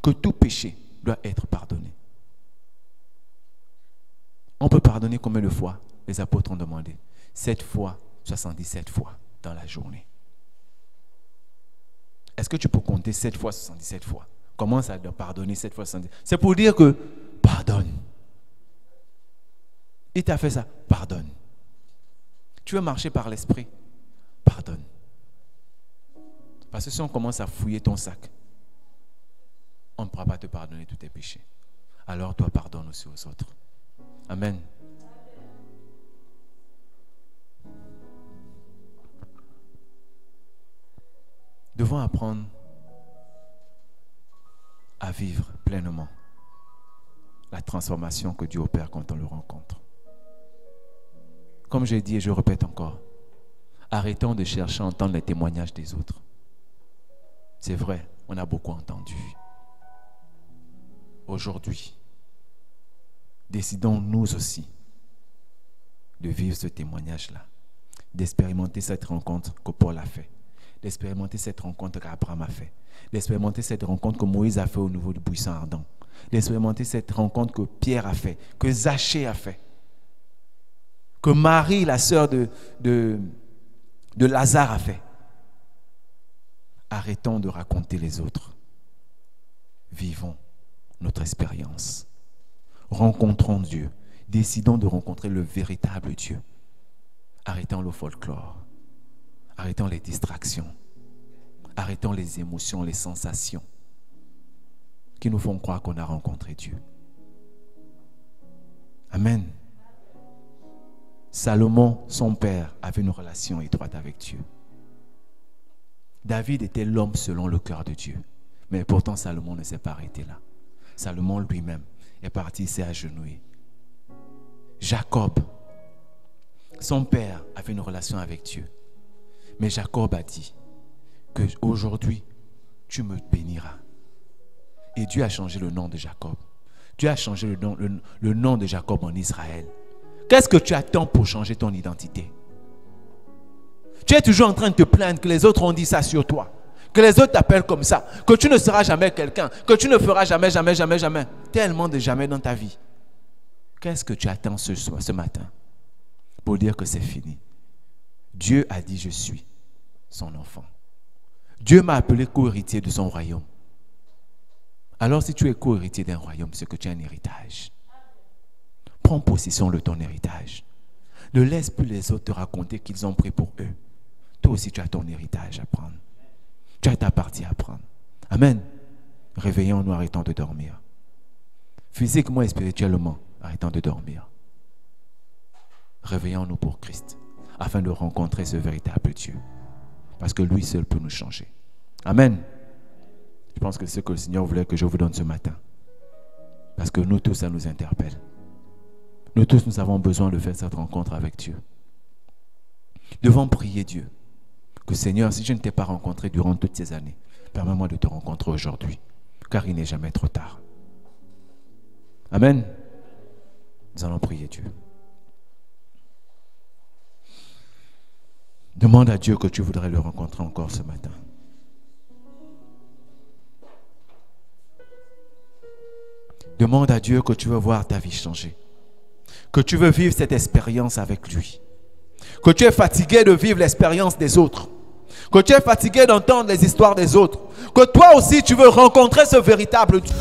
Que tout péché doit être pardonné. On peut pardonner combien de fois? Les apôtres ont demandé. 7 fois, 77 fois dans la journée. Est-ce que tu peux compter 7 fois, 77 fois? Comment ça doit pardonner 7 fois, 77? C'est pour dire que pardonne. Il t'a fait ça, pardonne. Tu veux marcher par l'esprit, pardonne. Parce que si on commence à fouiller ton sac, on ne pourra pas te pardonner tous tes péchés. Alors toi, pardonne aussi aux autres. Amen. Nous devons apprendre à vivre pleinement la transformation que Dieu opère quand on le rencontre. Comme j'ai dit et je répète encore, arrêtons de chercher à entendre les témoignages des autres. C'est vrai, on a beaucoup entendu. Aujourd'hui, décidons nous aussi de vivre ce témoignage-là, d'expérimenter cette rencontre que Paul a fait, d'expérimenter cette rencontre qu'Abraham a fait, d'expérimenter cette rencontre que Moïse a fait au niveau du buisson ardent, d'expérimenter cette rencontre que Pierre a fait, que Zachée a fait, que Marie, la sœur de Lazare, a fait. Arrêtons de raconter les autres. Vivons notre expérience. Rencontrons Dieu. Décidons de rencontrer le véritable Dieu. Arrêtons le folklore. Arrêtons les distractions. Arrêtons les émotions, les sensations qui nous font croire qu'on a rencontré Dieu. Amen. Salomon, son père, avait une relation étroite avec Dieu. David était l'homme selon le cœur de Dieu. Mais pourtant, Salomon ne s'est pas arrêté là. Salomon lui-même est parti, il s'est agenouillé. Jacob, son père, avait une relation avec Dieu. Mais Jacob a dit qu'aujourd'hui, tu me béniras. Et Dieu a changé le nom de Jacob. Dieu a changé le nom de Jacob en Israël. Qu'est-ce que tu attends pour changer ton identité? Tu es toujours en train de te plaindre que les autres ont dit ça sur toi. Que les autres t'appellent comme ça. Que tu ne seras jamais quelqu'un. Que tu ne feras jamais, jamais, jamais, jamais. Tellement de jamais dans ta vie. Qu'est-ce que tu attends ce matin pour dire que c'est fini? Dieu a dit je suis son enfant. Dieu m'a appelé co-héritier de son royaume. Alors si tu es co-héritier d'un royaume, c'est que tu as un héritage. Prends possession de ton héritage. Ne laisse plus les autres te raconter qu'ils ont pris pour eux. Toi aussi, tu as ton héritage à prendre. Tu as ta partie à prendre. Amen. Réveillons-nous, arrêtons de dormir. Physiquement et spirituellement, arrêtons de dormir. Réveillons-nous pour Christ, afin de rencontrer ce véritable Dieu. Parce que lui seul peut nous changer. Amen. Je pense que c'est ce que le Seigneur voulait que je vous donne ce matin. Parce que nous tous, ça nous interpelle. Nous tous, nous avons besoin de faire cette rencontre avec Dieu. Nous devons prier Dieu. Que Seigneur, si je ne t'ai pas rencontré durant toutes ces années, permets-moi de te rencontrer aujourd'hui. car il n'est jamais trop tard. Amen. Nous allons prier Dieu. Demande à Dieu que tu voudrais le rencontrer encore ce matin. Demande à Dieu que tu veux voir ta vie changer. Que tu veux vivre cette expérience avec lui. Que tu es fatigué de vivre l'expérience des autres. Que tu es fatigué d'entendre les histoires des autres. Que toi aussi tu veux rencontrer ce véritable Dieu.